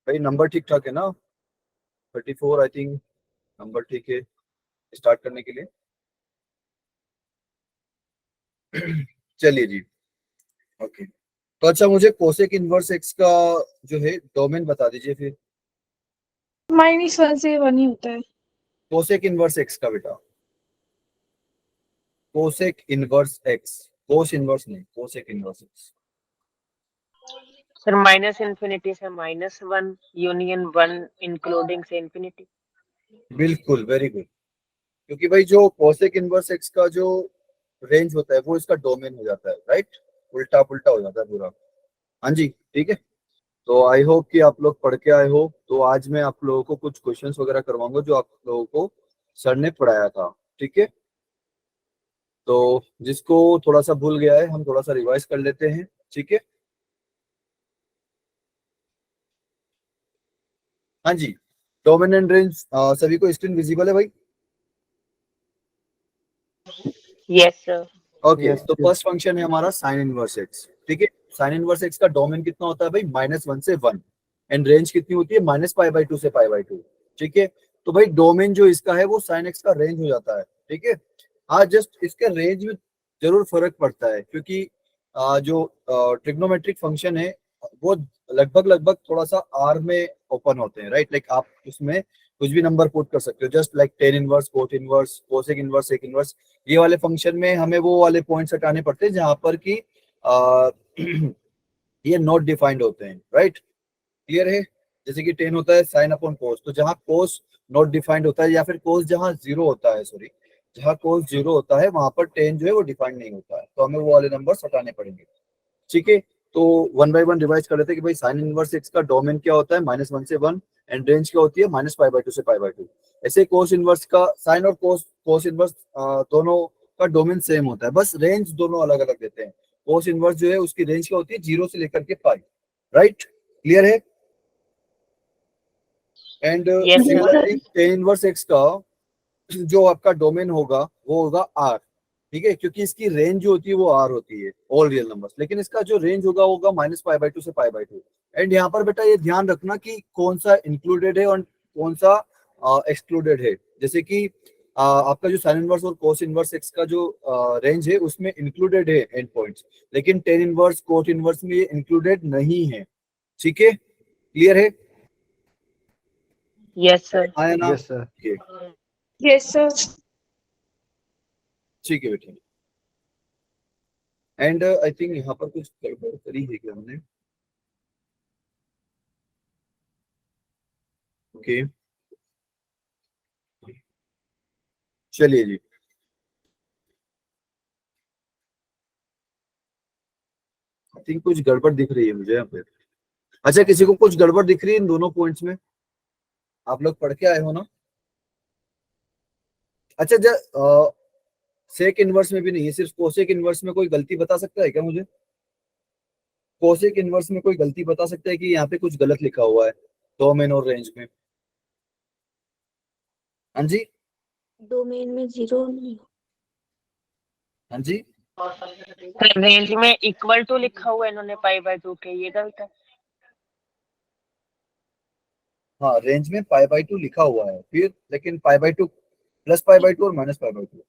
भाई नंबर ठीक ठाक है ना? 34 आई थिंक नंबर ठीक है स्टार्ट करने के लिए। चलिए जी, ओके। तो अच्छा, मुझे कोसेक इनवर्स एक्स का जो है डोमेन बता दीजिए फिर। -1 से 1 ही होता है। कोसेक इनवर्स एक्स का बेटा, cosec inverse x, cos inverse नहीं, कोसेक इनवर्स एक्स। सर -∞ से -1 यूनियन 1 इंक्लूडिंग से इंफिनिटी। बिल्कुल, वेरी गुड। क्योंकि भाई जो कोसेक इनवर्स एक्स का जो रेंज होता है वो इसका डोमेन हो जाता है, राइट? उल्टा पुल्टा हो जाता है पूरा। हाँ जी, ठीक है। तो आई होप कि आप लोग पढ़ के आए हो। तो आज मैं आप लोगों को कुछ क्वेश्चंस वगैरह करवाऊंगा जो आप लोगों को सर ने पढ़ाया था, ठीक है? तो जिसको थोड़ा सा भूल गया है हम थोड़ा सा रिवाइज कर लेते हैं, ठीक है? हाँ जी, डोमेन एंड रेंज सभी को स्क्रीन विजिबल है भाई? Yes sir. ओके, तो फर्स्ट फंक्शन है हमारा साइन इनवर्स एक्स, ठीक है? साइन इनवर्स एक्स का डोमेन कितना होता है भाई? -1 से 1। एंड रेंज कितनी होती है? -π/2 से π/2, ठीक है? तो भाई डोमेन जो इसका है वो साइन एक्स का रेंज हो जाता है, ठीक है? हाँ, जस्ट इसके रेंज में जरूर फर्क पड़ता है क्योंकि जो ट्रिग्नोमेट्रिक फंक्शन है वो लगभग लगभग थोड़ा सा आर में ओपन होते हैं, राइट? लाइक आप उसमें कुछ भी नंबर पुट कर सकते हो, just like tan inverse, cot inverse, cosec inverse, sec inverse. ये वाले फंक्शन में हमें वो वाले पॉइंट्स हटाने पड़ते हैं जहां पर कि ये नॉट डिफाइंड होते हैं, राइट? क्लियर है? जैसे कि 10 होता है साइन अपॉन कोस, तो जहां कोस नॉट डिफाइंड होता है या फिर कोस जहां जीरो होता है, सॉरी, जहां कोस जीरो होता है वहां पर 10 जो है वो डिफाइंड नहीं होता है, तो हमें वो वाले नंबर हटाने पड़ेंगे, ठीक है? तो वन बाय वन रिवाइज कर लेते हैं कि भाई साइन इनवर्स एक्स का डोमेन क्या होता है? -1 से 1। एंड रेंज क्या होती है? -π/2 से π/2। ऐसे कोस इनवर्स का, साइन और कोस इनवर्स दोनों का डोमेन सेम होता है, बस रेंज दोनों अलग अलग देते हैं। कोस इनवर्स जो है उसकी रेंज क्या होती है? 0 से लेकर के पाई, राइट? क्लियर है? And Yes, sir. Similarly tan inverse x का जो आपका डोमेन होगा वो होगा आर, ठीक है? क्योंकि इसकी रेंज जो होती है वो आर होती है, ऑल रियल नंबर्स, लेकिन इसका जो रेंज होगा होगा -π/2 से π/2। एंड यहाँ पर बेटा ये ध्यान रखना कि कौन सा इंक्लूडेड है और कौन सा एक्सक्लूडेड है। जैसे कि आपका जो साइन इनवर्स और कोस इनवर्स एक्स का जो रेंज है उसमें इंक्लूडेड है एंड पॉइंट्स, लेकिन टेन इनवर्स, कोट इनवर्स में ये इंक्लूडेड नहीं है, ठीक है? क्लियर है? Yes, sir. आया ना? Yes sir. Yes sir. ठीक है बेटा। एंड आई थिंक यहाँ पर कुछ गड़बड़ करी है क्या हमने? ओके, चलिए जी। आई थिंक कुछ गड़बड़ दिख रही है मुझे यहाँ पे। अच्छा, किसी को कुछ गड़बड़ दिख रही है इन दोनों पॉइंट्स में? आप लोग पढ़ के आए हो ना? अच्छा, सेक इनवर्स में भी नहीं है, सिर्फ कोसेक इनवर्स में कोई गलती बता सकता है क्या मुझे? कोसेक इनवर्स में कोई गलती बता सकता है कि यहाँ पे कुछ गलत लिखा हुआ है डोमेन और रेंज में? हाँ जी, डोमेन में 0 नहीं। हाँ जी। रेंज में इक्वल टू लिखा हुआ है इन्होंने π/2 के, ये गलत है। हाँ, रेंज में π/2 लिखा हुआ है फिर, लेकिन π/2 +π/2 और -π/2।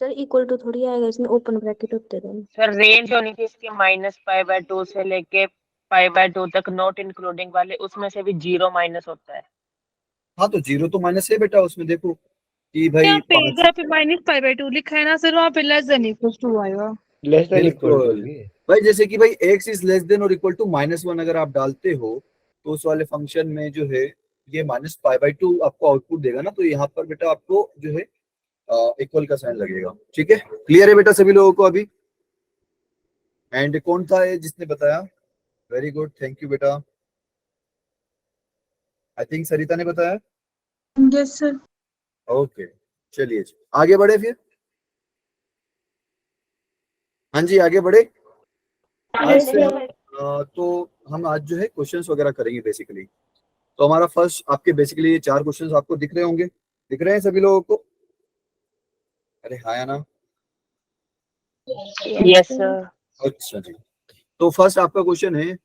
सर इक्वल टू थोड़ी आएगा, इसमें ओपन ब्रैकेट होते हैं। सर रेंज होनी थी इसकी -π/2 से लेके π/2 तक, नॉट इंक्लूडिंग वाले, उसमें से भी 0 माइनस होता है। हाँ, तो 0 तो माइनस है बेटा उसमें, देखो कि भाई यहाँ पे जहाँ पे -π/2 लिखा है ना सर, वहाँ पे <2 आएगा। लेस देन इक्वल टू बिल्कुल भाई, जैसे कि भाई x इज लेस देन और इक्वल टू -1 अगर आप डालते हो तो उस वाले फंक्शन में जो है ये -π/2 आपको आउटपुट देगा ना, तो यहाँ पर बेटा आपको जो है इक्वल का साइन लगेगा, ठीक है? क्लियर है बेटा सभी लोगों को अभी? एंड कौन था ये जिसने बताया? वेरी गुड, थैंक यू बेटा। आई थिंक सरिता ने बताया। Yes sir. ओके, चलिए जी, आगे बढ़े फिर। हाँ जी, आगे बढ़े। आज से हम तो हम आज जो है क्वेश्चंस वगैरह करेंगे बेसिकली। तो हमारा फर्स्ट आपके बेसिकली ये 4 क्वेश्चंस आपको दिख रहे होंगे, दिख रहे हैं सभी लोगों को? अरे हाँ या ना? Yes sir. अच्छा जी, तो फर्स्ट आपका क्वेश्चन है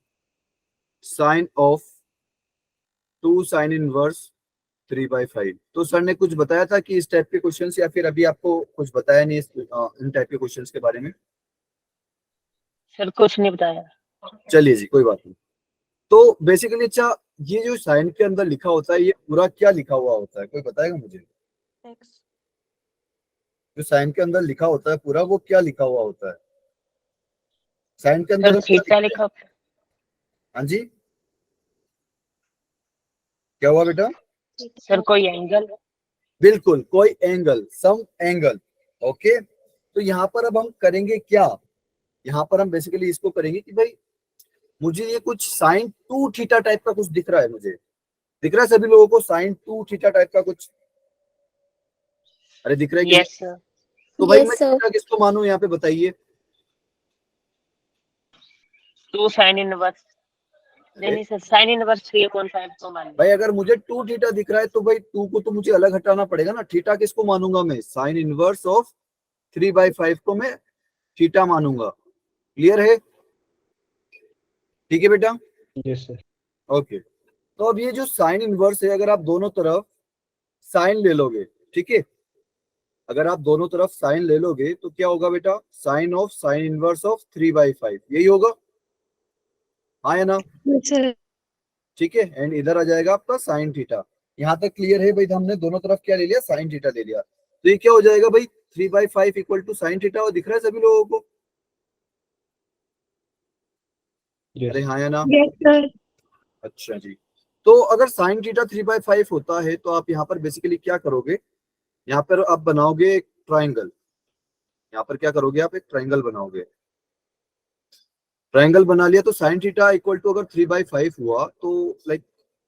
साइन ऑफ 2 साइन इनवर्स 3/5। तो सर ने कुछ बताया था कि इस टाइप के क्वेश्चंस, या फिर अभी आपको कुछ बताया नहीं इन टाइप के क्वेश्चंस के बारे में? सर कुछ नहीं बताया। चलिए जी, कोई बात नहीं। तो बेसिकली अच्छा, ये जो साइन के अंदर लिखा होता है ये पूरा क्या लिखा हुआ होता है, कोई बताएगा मुझे? एक्स। जो साइन के अंदर लिखा होता है पूरा, वो क्या लिखा हुआ होता है साइन के अंदर? सर हम क्या थीटा लिखते हैं? लिखा। हाँ जी, क्या हुआ बेटा? सर कोई एंगल। बिल्कुल, कोई एंगल, सम एंगल। ओके, तो यहाँ पर अब हम करेंगे क्या? यहाँ पर हम बेसिकली इसको करेंगे कि भाई मुझे ये कुछ साइन 2 थीटा टाइप का कुछ दिख रहा है, मुझे दिख रहा है सभी लोगों को साइन 2 थीटा टाइप का कुछ? अरे दिख रहा है कि नहीं? Yes sir. तो भाई मैं यस सर। थीटा किसको मानूं यहाँ पे बताइए? 2 साइन इनवर्स। नहीं सर, साइन इनवर्स 3/5 को मान लो। भाई अगर मुझे 2 थीटा दिख रहा है तो भाई 2 को तो मुझे अलग हटाना पड़ेगा ना। थीटा किसको मानूंगा मैं? साइन इनवर्स ऑफ 3/5 को मैं थीटा मानूंगा। क्लियर है? ठीक है बेटा? Yes sir. ओके, तो अब ये जो साइन इनवर्स है, अगर आप दोनों तरफ साइन ले लोगे, ठीक है, अगर आप दोनों तरफ साइन ले लोगे तो क्या होगा बेटा? Sine of sine inverse of 3/5, यही होगा, हाँ या ना? सर ठीक है, एंड इधर आ जाएगा आपका साइन थीटा। यहाँ तक क्लियर है भाई? तो हमने दोनों तरफ क्या ले लिया? साइन थीटा ले लिया। तो ये क्या हो जाएगा भाई? 3/5 इक्वल टू साइन थीटा, और दिख रहा है सभी लोगों को? अरे यस हाँ या ना? यस सर अच्छा जी, तो अगर साइन थीटा 3/5 होता है तो आप यहाँ पर बेसिकली क्या करोगे? यहाँ पर आप बनाओगे एक ट्राइंगल। यहाँ पर क्या करोगे? आप एक ट्राइंगल बनाओगे। ट्राइंगल बना लिया तो साइन थीटा इक्वल टू अगर 3/5 हुआ तो लाइक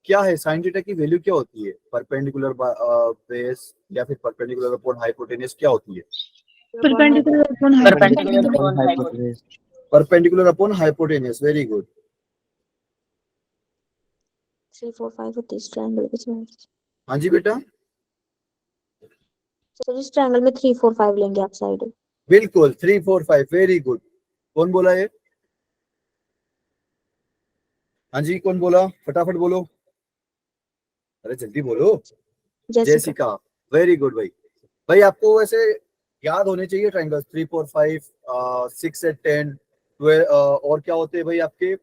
क्या है? साइन थीटा की वैल्यू क्या होती है? परपेंडिकुलर बेस या फिर परपेंडिकुलर अपॉन हाइपोटेन्यूज क्या होती है? Perpendicular upon perpendicular hypotenuse. Upon hypotenuse. Perpendicular upon hypotenuse, very good. 3 4 5 होती है इस ट्रायंगल में। हाँ जी बेटा, सर इस ट्रायंगल में 3 4 5 लेंगे आप साइड। बिल्कुल 3 4 5, वेरी गुड। कौन बोला ये? हाँ जी, कौन बोला? फटाफट बोलो, अरे जल्दी बोलो। जैसिका। जेसिका, वेरी गुड भाई। भाई आपको वैसे याद होने चाहिए ट्राइंगल्स 3 4 5, 6 8 10 12, और क्या होते हैं भाई आपके?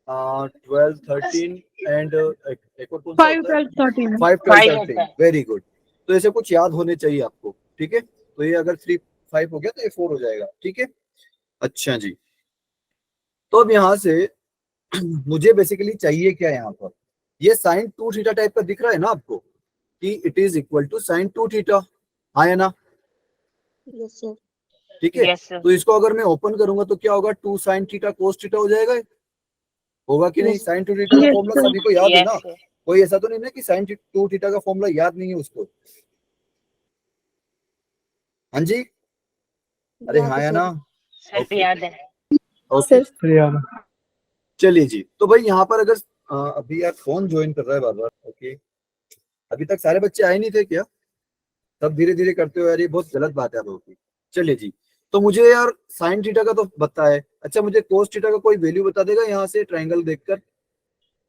12 13 एंड एक और कौन सा 5 होता है? 12 13 5 12 5 होता 13, है। Very good. तो ऐसे कुछ याद होने चाहिए आपको, ठीक है? तो ये अगर 3 5 हो गया तो ये 4 हो जाएगा, ठीक है? अच्छा जी, तो अब यहाँ से मुझे बेसिकली चाहिए क्या यहाँ पर? ये साइन 2 थीटा टाइप का दिख रहा है ना आपको, कि it is equal to sine 2 theta, हाँ या ना? Yes sir. ठीक है, यस सर। तो इसको अगर मैं ओपन करूंगा तो क्या होगा? 2 साइन थीटा कोस थीटा हो जाएगा, होगा कि नहीं? Yes. साइन 2 थीटा का Yes, फॉर्मूला sir. सभी को याद है ना? Yes sir. कोई ऐसा तो नहीं ना कि साइन 2 थीटा का फॉर्मूला याद नहीं है उसको? हाँ जी, अरे याद हाँ है या ना? सर ओके याद है। Okay, sir. यार चलिए जी। तो भाई यहाँ पर अगर अभी यार फोन ज्वाइन कर रहा है बार बार, ओके, अभी तक सारे बच्चे आए नहीं थे क्या? सब धीरे धीरे करते हो यार, ये बहुत गलत बात है आप लोगों की। चलिए जी, तो मुझे यार साइन थीटा का तो पता है, अच्छा मुझे कोस थीटा का कोई वैल्यू बता देगा यहाँ से ट्राइंगल देखकर?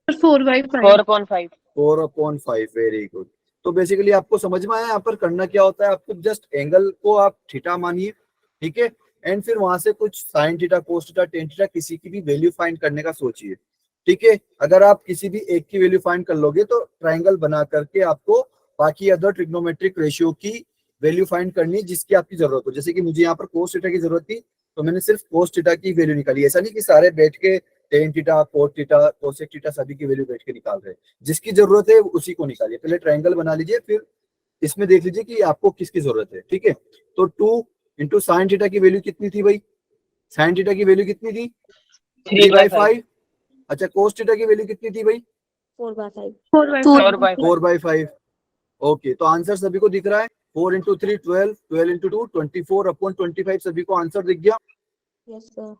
4/5 4/5। 4/5, वेरी गुड। तो बेसिकली आपको समझ में आया यहाँ पर करना क्या होता है? आपको जस्ट एंगल को आप थीटा मानिए, ठीक है, एंड फिर वहां से कुछ sine theta cos theta tan theta किसी की भी वैल्यू फाइंड करने का सोचिए, ठीक है? अगर आप किसी भी एक की वैल्यू फाइंड कर लोगे तो ट्राइंगल बना करके आपको बाकी अदर ट्रिग्नोमेट्रिक रेशियो की वैल्यू फाइंड करनी है जिसकी आपकी जरूरत हो। जैसे कि मुझे यहाँ पर कोस थीटा की जरूरत थी तो मैंने सिर्फ कोस थीटा की वैल्यू निकाली। ऐसा नहीं कि सारे बैठ के tan theta cos theta cosec theta सभी की वैल्यू बैठ के निकाल रहे हैं, जिसकी जरूरत है उसी को निकालिए। पहले ट्राइंगल बना लीजिए, फिर इसमें देख लीजिए कि आपको किसकी जरूरत है, ठीक है? तो 2 इंटू साइन थीटा की वैल्यू कितनी थी भाई? साइन थीटा की वैल्यू कितनी थी? 3/5। अच्छा, कोस थीटा की वैल्यू कितनी थी भाई? 4/5। 4/5 4/5। ओके, तो आंसर सभी को दिख रहा है? 4 इंटू 3 12, 12 इंटू 2 24/25, सभी को आंसर दिख गया? Yes sir.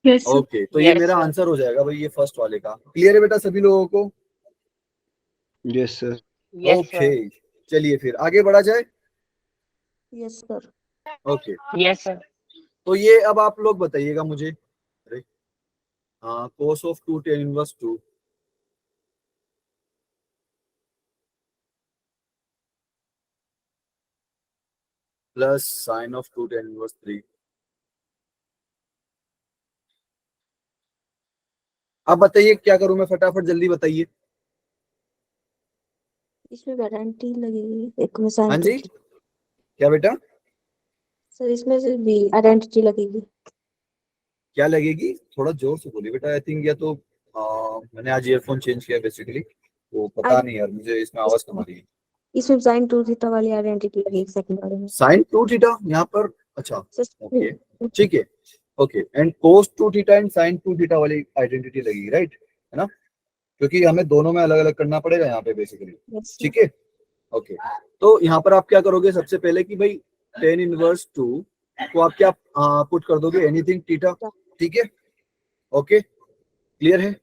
Yes sir okay, तो ये मेरा आंसर हो जाएगा भाई, ये फर्स्ट वाले का। क्लियर है बेटा सभी लोगों को? Yes sir. Yes okay, sir. चलिए फिर आगे बढ़ा जाए। Yes sir. Okay, yes sir. तो ये अब आप लोग बताइएगा मुझे। अरे हाँ, cos of 2 tan inverse 2, plus sign of 2 tan inverse 3। अब बताइए क्या करूं मैं, फटाफट जल्दी बताइए। इसमें गारंटी लगेगी, एक में हाँ साइन जी, क्या बेटा सर, इसमें से भी आइडेंटिटी लगेगी। क्या लगेगी? थोड़ा जोर से बोलिए बेटा। आई थिंक या तो मैंने आज ईयरफोन चेंज किया बेसिकली, वो पता नहीं यार, मुझे इसमें आवाज कम आ रही है। इसमें साइन 2 थीटा वाली आइडेंटिटी लगेगी सेकंड वाले में। साइन 2 थीटा यहाँ पर, अच्छा सर ओके ठीक है, okay. And cos 2 theta and sine 2 theta वाली आइडेंटिटी लगेगी, राइट, है ना? क्योंकि हमें दोनों में अलग अलग करना पड़ेगा यहाँ पे बेसिकली, यस ठीक है, ओके। तो यहाँ पर आप क्या करोगे सबसे पहले कि भाई tan इनवर्स 2 को आप क्या पुट कर दोगे, एनीथिंग थीटा, ठीक है, ओके, क्लियर है?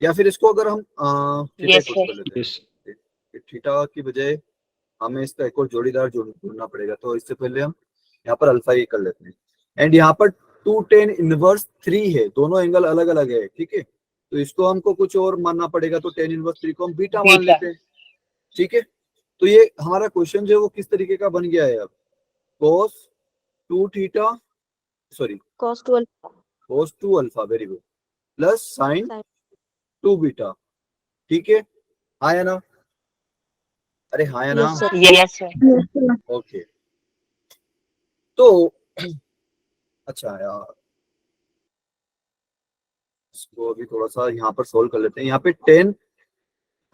या फिर इसको अगर हम थीटा Yes, पुट sir. कर लेते Yes. हैं, थीटा की बजाय हमें इसका एक और जोड़ीदार जोड़ना पड़ेगा, तो इससे पहले हम यहाँ पर अल्फा ही कर लेते हैं। एंड यहाँ पर 2 tan इनवर्स 3 है, दोनों एंगल अलग अलग है, ठीक है, तो इसको हमको कुछ और मानना पड़ेगा, तो tan इनवर्स 3 को हम बीटा मान बीटा। लेते हैं, ठीक है। तो ये हमारा क्वेश्चन जो है वो किस तरीके का बन गया है अब, cos 2 theta, sorry cos 2 alpha cos 2 alpha, very good, plus sign sin 2 beta, ठीक है, हाँ या ना? अरे हाँ या ना? Yes sir. Yes, sir. Okay, तो अच्छा यार, इसको अभी थोड़ा सा यहाँ पर सोल्व कर लेते हैं। यहाँ पे 10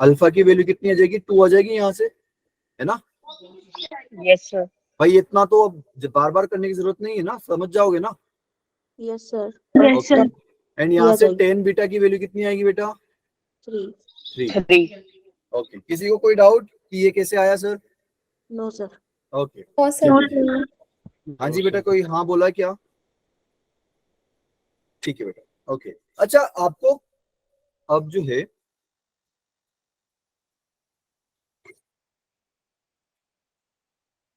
अल्फा की वैल्यू कितनी आ जाएगी, 2 आ जाएगी यहाँ से, है ना Yes, sir. भाई? इतना तो अब बार बार करने की जरूरत नहीं है ना, समझ जाओगे ना? Yes sir. Yes sir. And यहाँ आ से जाएगी। 10 बीटा की वैल्यू कितनी आएगी बेटा? 3 3। 3. ओके, किसी को कोई डाउट कि ये कैसे आया sir? No sir. Okay, sir हाँ जी बेटा, कोई हाँ बोला क्या? ठीक है बेटा, ओके। अच्छा, आपको अब जो है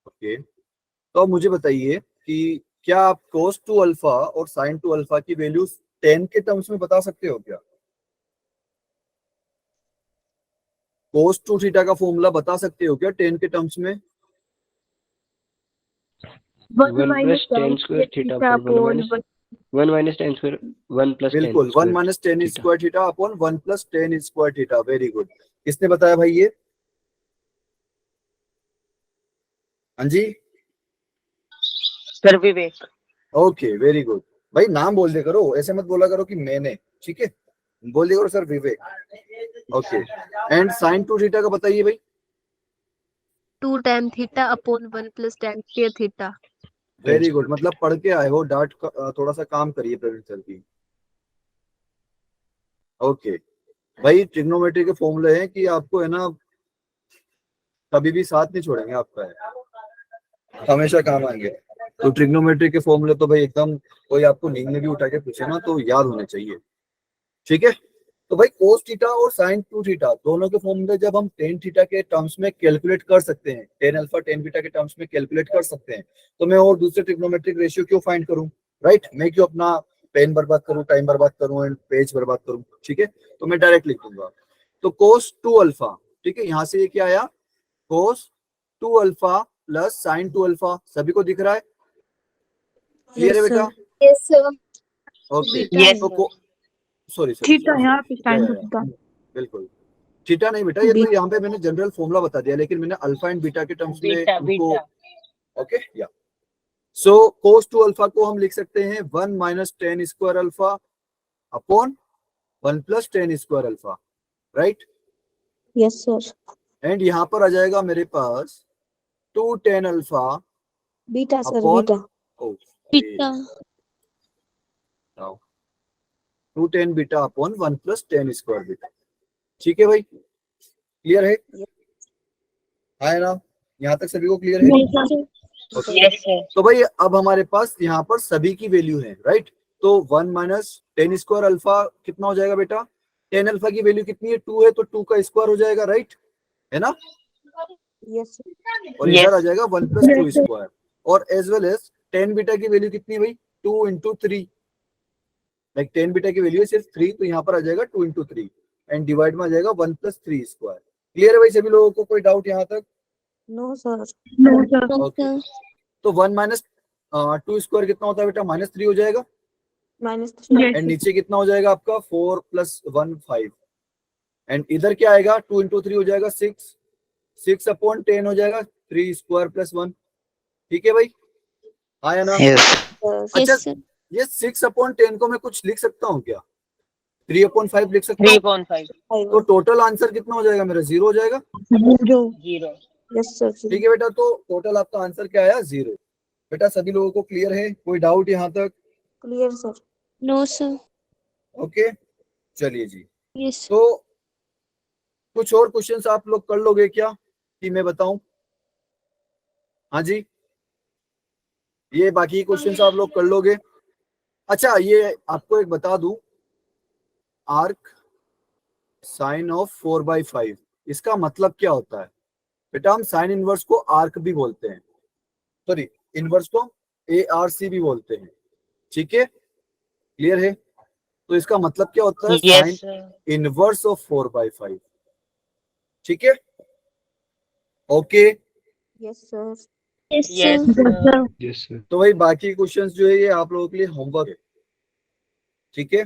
ओके, तो अब मुझे बताइए कि क्या आप cos 2 अल्फा और sin 2 अल्फा की वैल्यू 10 के टर्म्स में बता सकते हो क्या? cos 2 थीटा का फॉर्मूला बता सकते हो क्या 10 के टर्म्स में? 1 plus tan square theta upon 1 minus tan square 1 plus tan बिल्कुल, 1 square minus ten theta. Square theta upon 1 plus ten square theta, very good. किसने बताया भाई ये? हाँ जी, Sir Vivek. Okay, very good. भाई नाम बोल दे करो, ऐसे मत बोला करो कि मैंने, ठीक है, बोल दिया करो sir Vivek, okay. And sine 2 theta का बताइए भाई। 2 tan theta upon 1 plus tan square theta. Very good, मतलब पढ़ के आए हो, डांट थोड़ा सा काम करिए प्रवीण सर की, ओके। भाई ट्रिग्नोमेट्री के फॉर्मूले हैं कि आपको है ना कभी भी साथ नहीं छोड़ेंगे आपका, है हमेशा काम आएंगे। तो ट्रिग्नोमेट्री के फॉर्मूले तो भाई एकदम, कोई आपको नींद में भी उठा के पूछे ना तो याद होने चाहिए, ठीक है। तो भाई cos थीटा और sin 2 थीटा दोनों के फॉर्मूले जब हम tan थीटा के टर्म्स में कैलकुलेट कर सकते हैं, tan अल्फा tan बीटा के टर्म्स में कैलकुलेट कर सकते हैं, तो मैं और दूसरे ट्रिग्नोमेट्रिक रेशियो क्यों फाइंड करूं, राइट? मैं क्यों अपना पेन बर्बाद करूं, टाइम बर्बाद करूं एंड पेज बर्बाद करूं, ठीक है। तो मैं डायरेक्ट लिख दूंगा, तो cos 2 अल्फा, ठीक है, यहाँ से ये क्या आया, cos 2 alpha plus sin 2 alpha, सभी को दिख रहा है? क्लियर है यस बेटा? Sir. Yes sir. Okay, Yes, तो sir. सॉरी थीटा यहाँ पे साइन या, थीटा। बिल्कुल थीटा नहीं बेटा, ये तो यहाँ पे मैंने जनरल फॉर्मूला बता दिया, लेकिन मैंने अल्फा एंड बीटा के टर्म्स में Beta, उनको, beta. ओके या। सो cos 2 अल्फा को हम लिख सकते हैं 1 minus ten square alpha upon 1 plus ten square alpha, right? Yes sir. And यहाँ पर आ जाएगा मेरे पास 2 tan alpha beta sir, upon, beta. Oh theta. 2 tan beta upon 1 plus ten square beta, ठीक है भाई, क्लियर है? हाँ है ना? यहाँ तक सभी को क्लियर है? Okay. Yes, sir. तो भाई अब हमारे पास यहाँ पर सभी की वैल्यू है, राइट? तो 1 माइनस टेन स्क्वायर अल्फा कितना हो जाएगा बेटा? टेन अल्फा की वैल्यू कितनी है, 2 है, तो 2 का स्क्वायर हो जाएगा, राइट, है ना? Yes sir. और Yes. इधर आ जाएगा 1 प्लस 2 स्क्वायर, और as well as tan beta की वैल्यू कितनी है भाई? 2 इंटू 3, लाइक टेन बीटा की वैल्यू है सिर्फ 3, तो यहाँ पर आ जाएगा 2 इंटू 3 एंड डिवाइड में आ जाएगा 1 प्लस 3 स्क्वायर। क्लियर है भाई सभी लोगों को? कोई डाउट यहाँ तक? No sir. ओके, तो 1 माइनस 2 स्क्वायर कितना होता है बेटा, -3 हो जाएगा। -3 एंड नीचे कितना हो जाएगा आपका 4 + 1 5। एंड इधर क्या आएगा, 2 × 3 हो जाएगा 6, 6/10 हो जाएगा 3 स्क्वायर + 1। ठीक है भाई, आया ना? अच्छा, यस सर ये 6/10 को मैं कुछ लिख सकता हूँ क्या, 3/5 लिख सकता हूँ? 3/5 तो टोटल आंसर कितना हो जाएगा मेरा, 0 हो जाएगा। 0। यस सर ठीक है बेटा, तो टोटल आपका आंसर क्या आया, 0। बेटा सभी लोगों को क्लियर है, कोई डाउट यहाँ तक? Clear sir no sir okay, चलिए जी। यस तो कुछ और क्वेश्चंस आप लोग कर लोगे क्या कि मैं बताऊं? हाँ जी, ये बाकी क्वेश्चंस आप लोग कर लोगे। अच्छा, ये आपको एक बता दूं, आर्क साइन ऑफ 4/5 इसका मतलब क्या होता है बेटा? हम साइन इनवर्स को आर्क भी बोलते हैं, सॉरी इनवर्स को ARC भी बोलते हैं। ठीक है, क्लियर है? तो इसका मतलब क्या होता है, sine yes sir. Inverse of 4/5। ठीक है, okay. Yes sir yes Yes, sir. sir. Yes, sir. तो भाई बाकी क्वेश्चंस जो है ये आप लोगों के लिए होमवर्क है। ठीक है,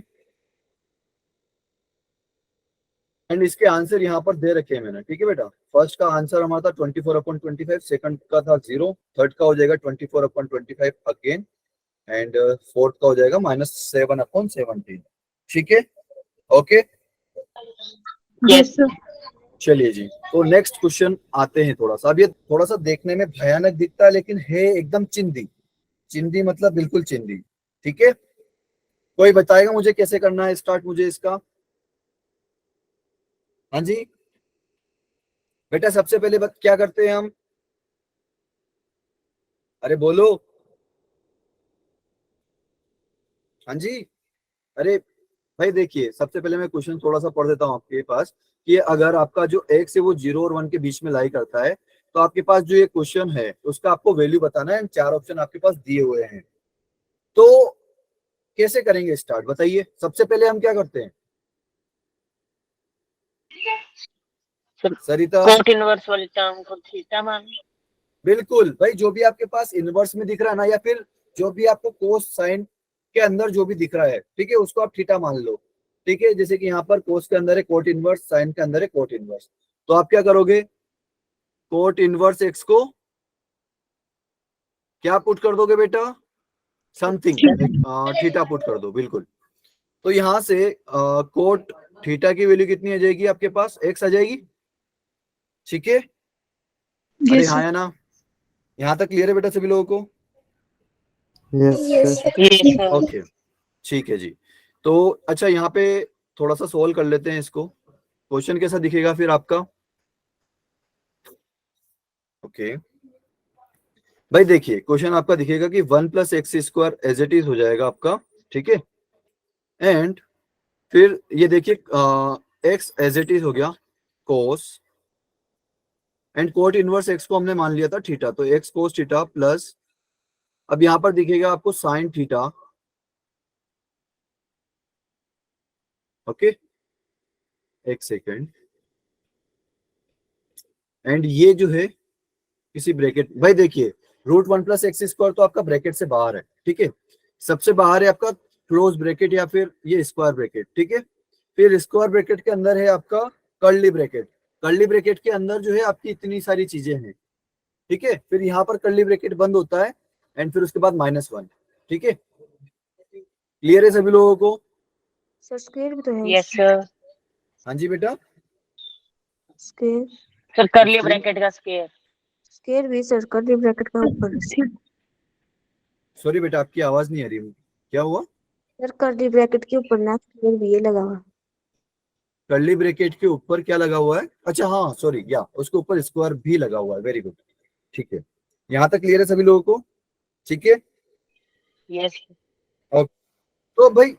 एंड इसके आंसर यहाँ पर दे रखे हैं मैंने। ठीक है बेटा, फर्स्ट का आंसर हमारा था 24/25, सेकंड का था 0, थर्ड का हो जाएगा 24/25 अगेन, एंड फोर्थ का हो जाएगा -7/17। ठीक है, ओके। यस। चलिए जी, तो नेक्स्ट क्वेश्चन आते हैं। थोड़ा सा, अब ये थोड़ा सा देखने में भयानक दिखता है लेकिन है एकदम चिंदी, चिंदी मतलब बिल्कुल चिंदी। ठीक है, कोई बताएगा मुझे कैसे करना है स्टार्ट मुझे इसका? हाँ जी बेटा, सबसे पहले क्या करते हैं हम? अरे बोलो। हाँ जी, अरे भाई देखिए, सबसे पहले मैं क्वेश्चन थोड़ा सा पढ़ देता हूँ आपके पास कि अगर आपका जो x है वो 0 और 1 के बीच में लाई करता है तो आपके पास जो ये क्वेश्चन है उसका आपको वैल्यू बताना है। 4 ऑप्शन आपके पास दिए हुए हैं, तो कैसे करेंगे स्टार्ट बताइए? सबसे पहले हम क्या करते हैं सरिता? कोट इनवर्स वाली टर्म को थीटा मान। बिल्कुल भाई, जो भी आपके पास इनवर्स में दिख रहा है ना, या फिर जो भी आपको कोस साइन के अंदर जो भी दिख रहा है, ठीक है, उसको आप थीटा मान लो। ठीक है, जैसे कि यहाँ पर कोस के अंदर है कोट इनवर्स, साइन के अंदर है कोट इनवर्स, तो आप क्या करोगे, कोट इनवर्स एक्स को क्या पुट कर दोगे बेटा, समथिंग थीटा पुट कर दो। बिल्कुल, तो यहाँ से कोट थीटा की वैल्यू कितनी आ जाएगी आपके पास, एक्स आ जाएगी। ठीक है, अरे Yes, हाँ sir. या ना? यहाँ तक क्लियर है बेटा सभी लोगों को? Yes, sir. Yes sir. Okay, ठीक है जी। तो अच्छा, यहाँ पे थोड़ा सा सोल्व कर लेते हैं इसको। क्वेश्चन कैसा दिखेगा फिर आपका? ओके भाई देखिए, क्वेश्चन आपका दिखेगा कि 1 + x² एज इट इज हो जाएगा आपका। ठीक है, एंड फिर ये देखिए x एज इट इज हो गया कोस, एंड कोट इनवर्स x को हमने मान लिया था थीटा, तो x कोस थीटा प्लस, अब यहाँ पर दिखेगा आपको साइन थीटा। ओके, एक सेकेंड, एंड ये जो है किसी ब्रैकेट, भाई देखिए √1 + x² तो आपका ब्रैकेट से बाहर है। ठीक है, सबसे बाहर है आपका क्लोज ब्रैकेट या फिर ये स्क्वायर ब्रैकेट। ठीक है, फिर स्क्वायर ब्रैकेट के अंदर है आपका कर्ली ब्रैकेट, कर्ली ब्रैकेट के अंदर जो है आपकी इतनी सारी चीजें हैं। ठीक है, फिर यहाँ पर कर्ली ब्रैकेट बंद होता है, एंड फिर उसके बाद -1। ठीक है, क्लियर है सभी लोगों को? सर स्क्वायर भी तो है यस सर। हाँ जी बेटा, स्क्वायर सर करली ब्रैकेट का स्क्वायर। स्क्वायर भी सर कर्ली ब्रैकेट का ऊपर सॉरी बेटा आपकी आवाज नहीं आ रही, क्या हुआ? सर कर्ली ब्रैकेट के ऊपर ना स्क्वायर भी ये लगा हुआ कर्ली ब्रैकेट के ऊपर क्या लगा हुआ है? अच्छा हाँ सॉरी, या उसके ऊपर स्क्वायर भी लगा हुआ है। वेरी गुड, ठीक है, यहाँ तक क्लियर है सभी लोगों को? ठीक है, यस। तो भाई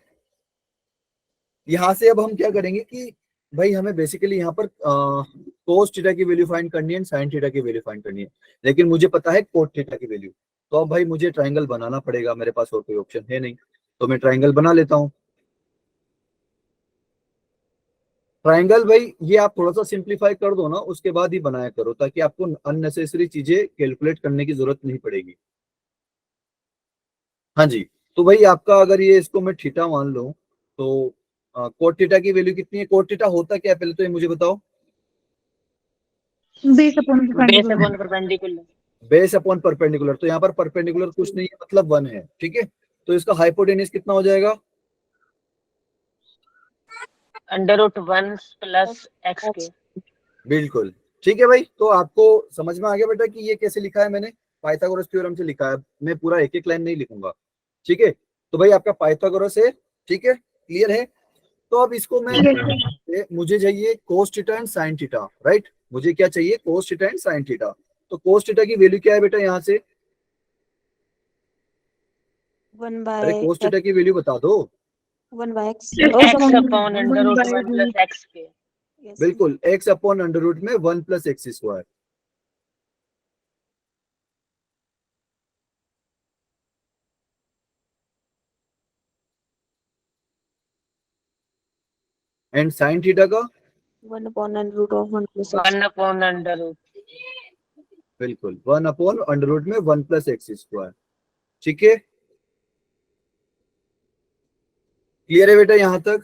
यहाँ से अब हम क्या करेंगे कि भाई हमें बेसिकली यहाँ पर कोस थीटा की वैल्यू फाइंड करनी है, साइन थीटा की वैल्यू फाइंड करनी है, लेकिन मुझे पता है कोट थीटा की वैल्यू। तो अब भाई मुझे ट्राइंगल बनाना पड़ेगा, मेरे पास और कोई ऑप्शन है नहीं, तो मैं ट्राइंगल बना लेता हूँ। ट्राइंगल भाई ये आप थोड़ा सा सिंप्लीफाई कर दो ना, उसके बाद ही बनाया करो, ताकि आपको अननेसेसरी चीजें कैलकुलेट करने की जरूरत नहीं पड़ेगी। हाँ जी, तो भाई आपका अगर ये इसको मैं थीटा मान लूं तो कोट थीटा की वैल्यू कितनी है? कोट थीटा होता क्या है पहले तो ये मुझे बताओ। Base upon base perpendicular. Upon perpendicular. Base upon perpendicular, तो यहाँ पर परपेंडिकुलर कुछ नहीं है मतलब 1 है, ठीक है। तो इसका हाइपोटेन्यूज कितना हो जाएगा? √1 प्लस एक्स के। बिल्कुल ठीक है भाई। तो आपको समझ में आ गया बेटा कि ये कैसे लिखा है मैंने? पाइथागोरस थ्योरम से लिखा है। मैं पूरा एक एक लाइन नहीं लिखूंगा, ठीक है। तो भाई आपका पाइथागोरस है, ठीक है, क्लियर है। तो अब इसको मैं मुझे चाहिए cos theta and sine theta, right. मुझे क्या चाहिए? Cos theta and sine theta. तो कोस थीटा की वैल्यू क्या है बेटा यहाँ से? 1 अरे by कोस थीटा की वैल्यू बता दो। 1 by x. X upon √1 plus x के। Yes. बिल्कुल, x अपॉन अंडर रूट में 1 plus x square. And sine theta का 1 upon under root of 1 plus x. 1 upon √. बिल्कुल 1 अपॉन अंडर रूट में 1 plus x square, ठीक है। क्लियर है बेटा यहाँ तक?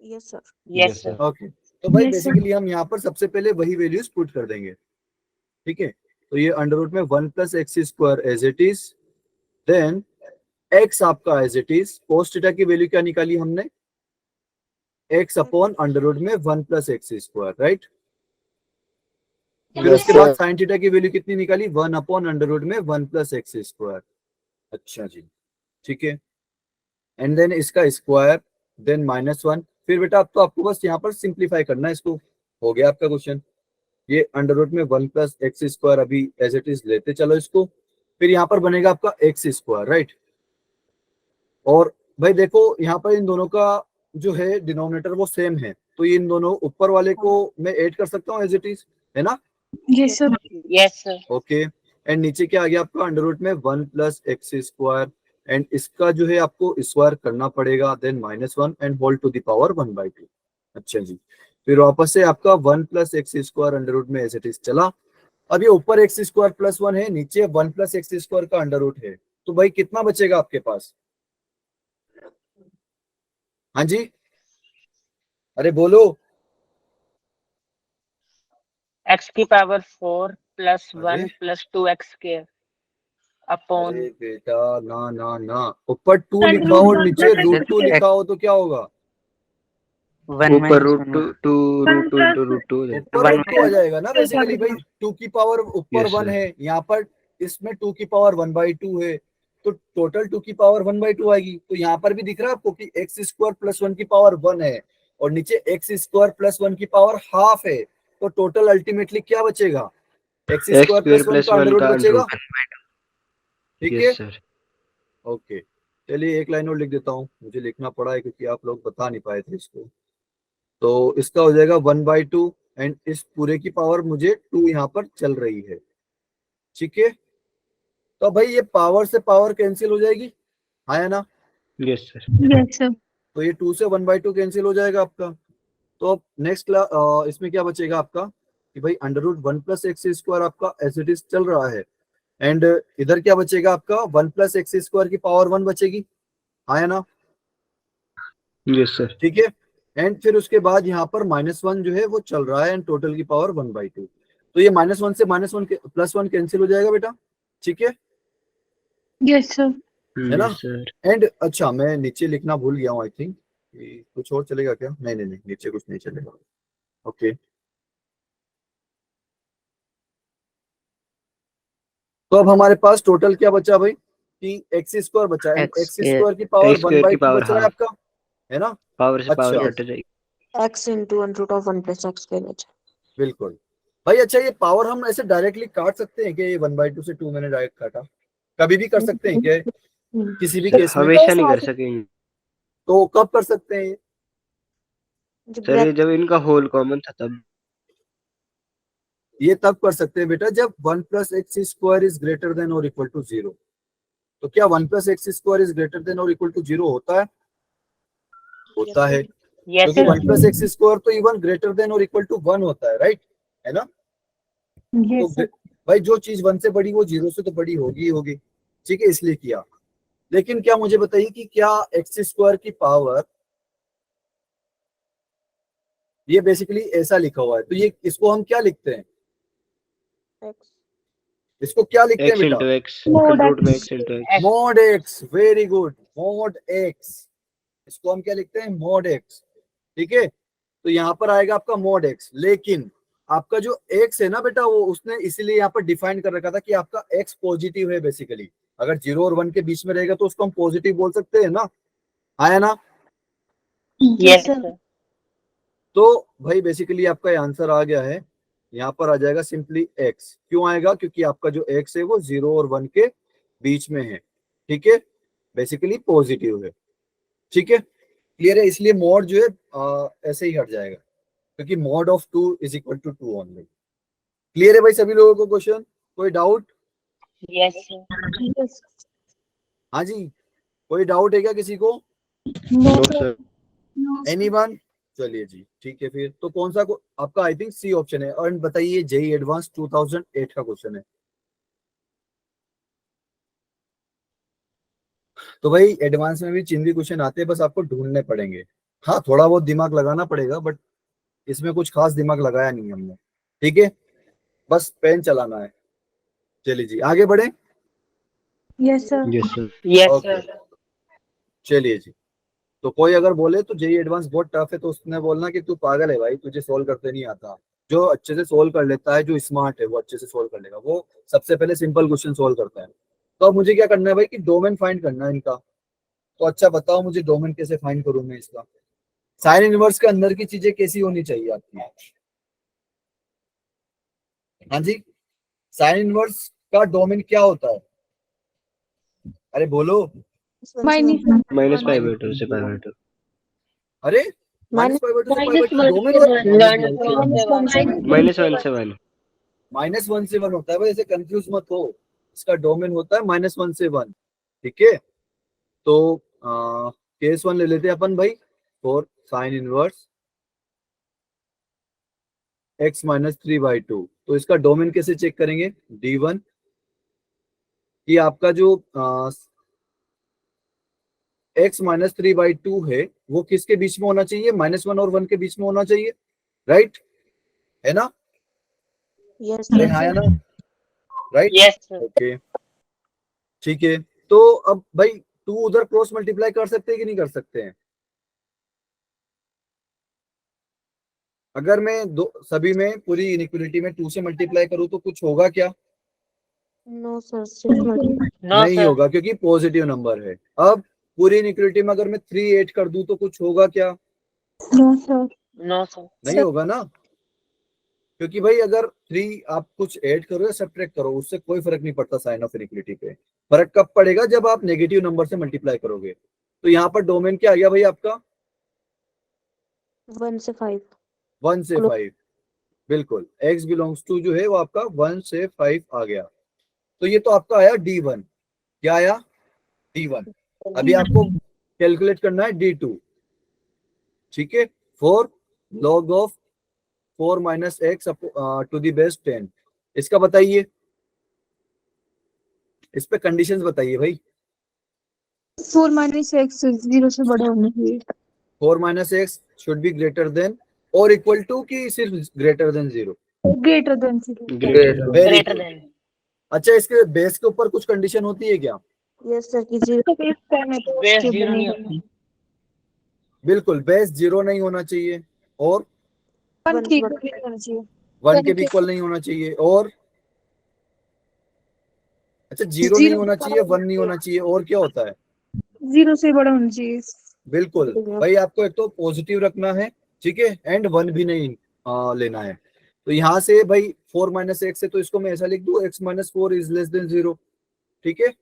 Yes, sir. Yes sir. Okay, तो भाई Yes, sir. बेसिकली हम यहाँ पर सबसे पहले वही वैल्यूज पुट कर देंगे, ठीक है। तो ये अंडर रूट में 1 plus x square as it is, then x आपका as it is. Cos theta की वैल्यू क्या निकाली हमने? एक्स अपॉन अंडर रूट में 1 प्लस एक्स स्क्वायर, राइट। फिर उसके बाद साइन थीटा की वैल्यू कितनी निकाली? 1 अपॉन अंडर रूट में 1 प्लस एक्स स्क्वायर। अच्छा जी, ठीक है। एंड देन इसका स्क्वायर, देन -1। फिर बेटा अब तो आपको बस यहाँ पर सिंप्लीफाई करना है इसको। हो गया आपका क्वेश्चन। ये अंडर रूट में 1 प्लस एक्स स्क्वायर अभी एज इट इज लेते चलो इसको। फिर यहाँ पर बनेगा आपका एक्स स्क्वायर, राइट। और भाई देखो यहाँ पर इन दोनों का जो है डिनोमिनेटर वो सेम है, तो ये इन दोनों ऊपर वाले को मैं ऐड कर सकता हूँ एज इट इज, है ना। Yes, sir. Yes sir. Okay, and नीचे क्या आ गया आपका? अंडर रूट में 1 प्लस एक्स स्क्वायर, एंड इसका जो है आपको स्क्वायर करना पड़ेगा, then -1 and whole to the power 1/2। अच्छा जी, फिर वापस से आपका 1 plus x square under root में एज इट इज चला। अब ये ऊपर एक्स स्क्वायर प्लस 1 है, नीचे 1 प्लस एक्स स्क्वायर का अंडर रूट है, तो भाई कितना बचेगा आपके पास? हाँ जी, अरे बोलो। एक्स की पावर 4 प्लस अरे 1 प्लस 2x के अपॉन. अरे बेटा ना ना ना, ऊपर 2 लिखा हो और नीचे √2 लिखा हो तो क्या होगा? ऊपर √2 into √2 ऊपर √2 आ जाएगा ना बेसिकली भाई। 2 की पावर ऊपर Yes, 1 sir. है, यहाँ पर इसमें 2 की पावर 1/2 है, तो टोटल 2 की पावर 1/2 आएगी। तो यहाँ पर भी दिख रहा है आपको कि एक्स स्क्वायर प्लस 1 की पावर 1 है और नीचे एक्स स्क्वायर प्लस 1 की पावर हाफ है, तो टोटल अल्टीमेटली क्या बचेगा? X x square square plus 1 plus का अंडर 1 रूट का बचेगा, √1/2. ठीक है। Yes, sir. ओके, चलिए एक लाइन और लिख देता हूँ, मुझे लिखना पड़ा है क्योंकि आप लोग बता नहीं पाए थे इसको। तो इसका हो जाएगा 1/2, एंड इस पूरे की पावर मुझे 2 यहाँ पर चल रही है, ठीक है। तो भाई ये पावर से पावर कैंसिल हो जाएगी, हाँ या ना। Yes, sir. Yes, sir. तो ये 2 से 1/2 कैंसिल हो जाएगा आपका। तो अब नेक्स्ट इसमें क्या बचेगा आपका कि भाई under root 1 plus x square आपका एज इट इज चल रहा है, एंड इधर क्या बचेगा आपका? 1 प्लस एक्स स्क्वायर की पावर 1 बचेगी, हाँ या ना, Yes, sir. ठीक है। एंड फिर उसके बाद यहाँ पर -1 जो है वो चल रहा है, एंड टोटल की पावर 1/2। तो ये -1 से -1 +1 कैंसिल हो जाएगा बेटा, ठीक है Yes, sir. है ना। Yes, sir. एंड अच्छा मैं नीचे लिखना भूल गया हूँ, आई थिंक कुछ और चलेगा क्या? नहीं नहीं नहीं, नीचे कुछ नहीं चलेगा। ओके, तो अब हमारे पास टोटल क्या बचा भाई कि एक्स स्क्वायर बचा, एंड एक्स स्क्वायर की पावर x square की 1/2 power बच रहा है half. आपका, है ना। पावर से पावर अच्छा कट जाएगी. X into under root of 1 plus x square बचा. बिल्कुल भाई। अच्छा ये पावर हम ऐसे डायरेक्टली काट सकते हैं कि ये 1/2 से 2 मैंने डायरेक्ट काटा, कभी भी कर सकते हैं क्या किसी भी सर केस में? हमेशा नहीं कर सकेंगे तो कब कर सकते हैं? जब सर, ये जब इनका होल कॉमन था तब. ये तब कर सकते हैं बेटा जब 1 plus x square is greater than और इक्वल टू 0। तो क्या 1 plus x square is greater than और इक्वल टू 0 होता है? होता है, यस क्योंकि 1 सर. प्लस एक्स स्क्वायर तो इवन ग्रेटर देन और इक्वल टू 1 होता है, राइट, है ना। Yes, तो sir. भाई जो चीज 1 से बड़ी वो 0 से तो बड़ी होगी ही होगी, ठीक है, इसलिए किया। लेकिन क्या मुझे बताइए कि क्या एक्स स्क्वायर की पावर, ये बेसिकली ऐसा लिखा हुआ है, तो ये इसको हम क्या लिखते हैं, एक्स इसको क्या लिखते हैं x बेटा? into x, root में x into x. Mod x, very good, mod x, इसको हम क्या लिखते हैं, मॉड एक्स। ठीक है, तो यहाँ पर आएगा आपका मॉड एक्स। लेकिन आपका जो एक्स है ना बेटा, वो उसने इसीलिए यहाँ पर डिफाइन कर रखा था कि आपका एक्स पॉजिटिव है। बेसिकली अगर 0 और 1 के बीच में रहेगा तो उसको हम पॉजिटिव बोल सकते हैं ना, आया ना? Yes sir. तो भाई बेसिकली आपका आंसर आ गया है, यहाँ पर आ जाएगा सिंपली एक्स। क्यों आएगा? क्योंकि आपका जो एक्स है वो 0 और 1 के बीच में है। ठीक है, बेसिकली पॉजिटिव है। ठीक है, क्लियर है? इसलिए मॉड जो है ऐसे ही हट जाएगा, क्योंकि mod of 2 is equal to 2 only. Clear है भाई सभी लोगों को? क्वेश्चन कोई डाउट? Yes sir. हाँ जी, कोई डाउट है क्या किसी को? No sir. एनीवन? चलिए जी, ठीक है फिर। तो कौन सा आपका, आई थिंक सी ऑप्शन है। और बताइए, जेई एडवांस 2008 का क्वेश्चन है। तो भाई एडवांस में भी चिन्ह क्वेश्चन आते हैं, बस आपको ढूंढने पड़ेंगे। हाँ, थोड़ा बहुत दिमाग लगाना पड़ेगा, बट इसमें कुछ खास दिमाग लगाया नहीं हमने। ठीक है, बस पेन चलाना है। चलिए जी, आगे बढ़े। Yes sir. Yes sir. Yes okay, sir. चलिए जी। तो कोई अगर बोले तो जेई एडवांस बहुत टफ है, तो उसने बोलना कि तू पागल है भाई, तुझे सोल्व करते नहीं आता। जो अच्छे से सोल्व कर लेता है, जो स्मार्ट है, वो अच्छे से सोल्व कर लेगा। वो सबसे पहले सिंपल क्वेश्चन सोल्व करता है। तो अब मुझे क्या करना है भाई, कि डोमेन फाइंड करना है इनका। तो अच्छा बताओ मुझे, डोमेन कैसे फाइंड करूं मैं इसका? साइन इनवर्स के अंदर की चीजें कैसी होनी चाहिए आपकी? हाँ जी, साइन इनवर्स का डोमेन क्या होता है? अरे बोलो। माइनस Minus pi by 2 से pi by 2. अरे माइनस माइनस पाई बाय 2 से पाई बाय 2 डोमेन होता है? -1 से 1. -1 से 1 होता है भाई, ऐसे कंफ्यूज मत हो। इसका डोमेन होता है -1 से 1। ठीक है, तो केस 1 ले लेते हैं अपन भाई, for sine inverse x minus 3/2। तो इसका डोमेन कैसे चेक करेंगे? D1 कि आपका जो x माइनस 3/2 है, वो किसके बीच में होना चाहिए? -1 और 1 के बीच में होना चाहिए, राइट? है ना? यस अरे सर। हाँ, है ना? Right, yes sir. ओके, ठीक है। तो अब भाई 2 उधर क्रॉस मल्टीप्लाई कर सकते हैं कि नहीं कर सकते हैं? अगर मैं दो सभी में पूरी इनइक्वालिटी में 2 से मल्टीप्लाई करूं तो कुछ होगा क्या? नो सर, 6 नो नहीं सर। होगा, क्योंकि पॉजिटिव नंबर है। अब पूरी इनइक्वालिटी में अगर मैं 3 ऐड कर दूं तो कुछ होगा क्या? No sir. No sir. नहीं होगा ना, क्योंकि भाई अगर 3 आप कुछ ऐड करो या सब्ट्रैक्ट करो, उससे कोई फर्क नहीं पड़ता साइन ऑफ इनइक्वालिटी पे। फर्क कब पड़ेगा? जब आप नेगेटिव नंबर से मल्टीप्लाई करोगे। तो यहाँ पर डोमेन क्या आ गया भाई आपका? 1 से 5। 1 से 5, बिल्कुल। x बिलोंग्स टू जो है वो आपका 1 से 5 आ गया। तो ये तो आपका आया D1। क्या आया? D1। अभी आपको कैलकुलेट करना है D2। ठीक है, 4 log of 4 minus x to the base 10। इसका बताइए, इस पे कंडीशंस बताइए भाई। 4 माइनस एक्स 0 से बड़ा होना चाहिए। 4 minus x should be greater than और इक्वल टू, कि सिर्फ greater than 0? Greater than 0। Greater. Very greater good. Than. अच्छा, इसके बेस के ऊपर कुछ कंडीशन होती है क्या? यस सर, कि 0 बेस 0 नहीं होती। बिल्कुल, बेस 0 नहीं होना चाहिए, और 1 की इक्वल होना चाहिए। 1 के भी इक्वल नहीं होना चाहिए, और अच्छा 0 नहीं 0 होना चाहिए, 1 नहीं होना चाहिए, और क्या होता है? 0 से बड़ा होना चाहिए। बिल्कुल भाई, आपको एक तो पॉजिटिव रखना है, ठीक है, एंड 1 भी नहीं लेना है। तो यहाँ से भाई 4 माइनस एक्स है, तो इसको मैं ऐसा लिख दूं, x minus 4 is less than 0। ठीक है,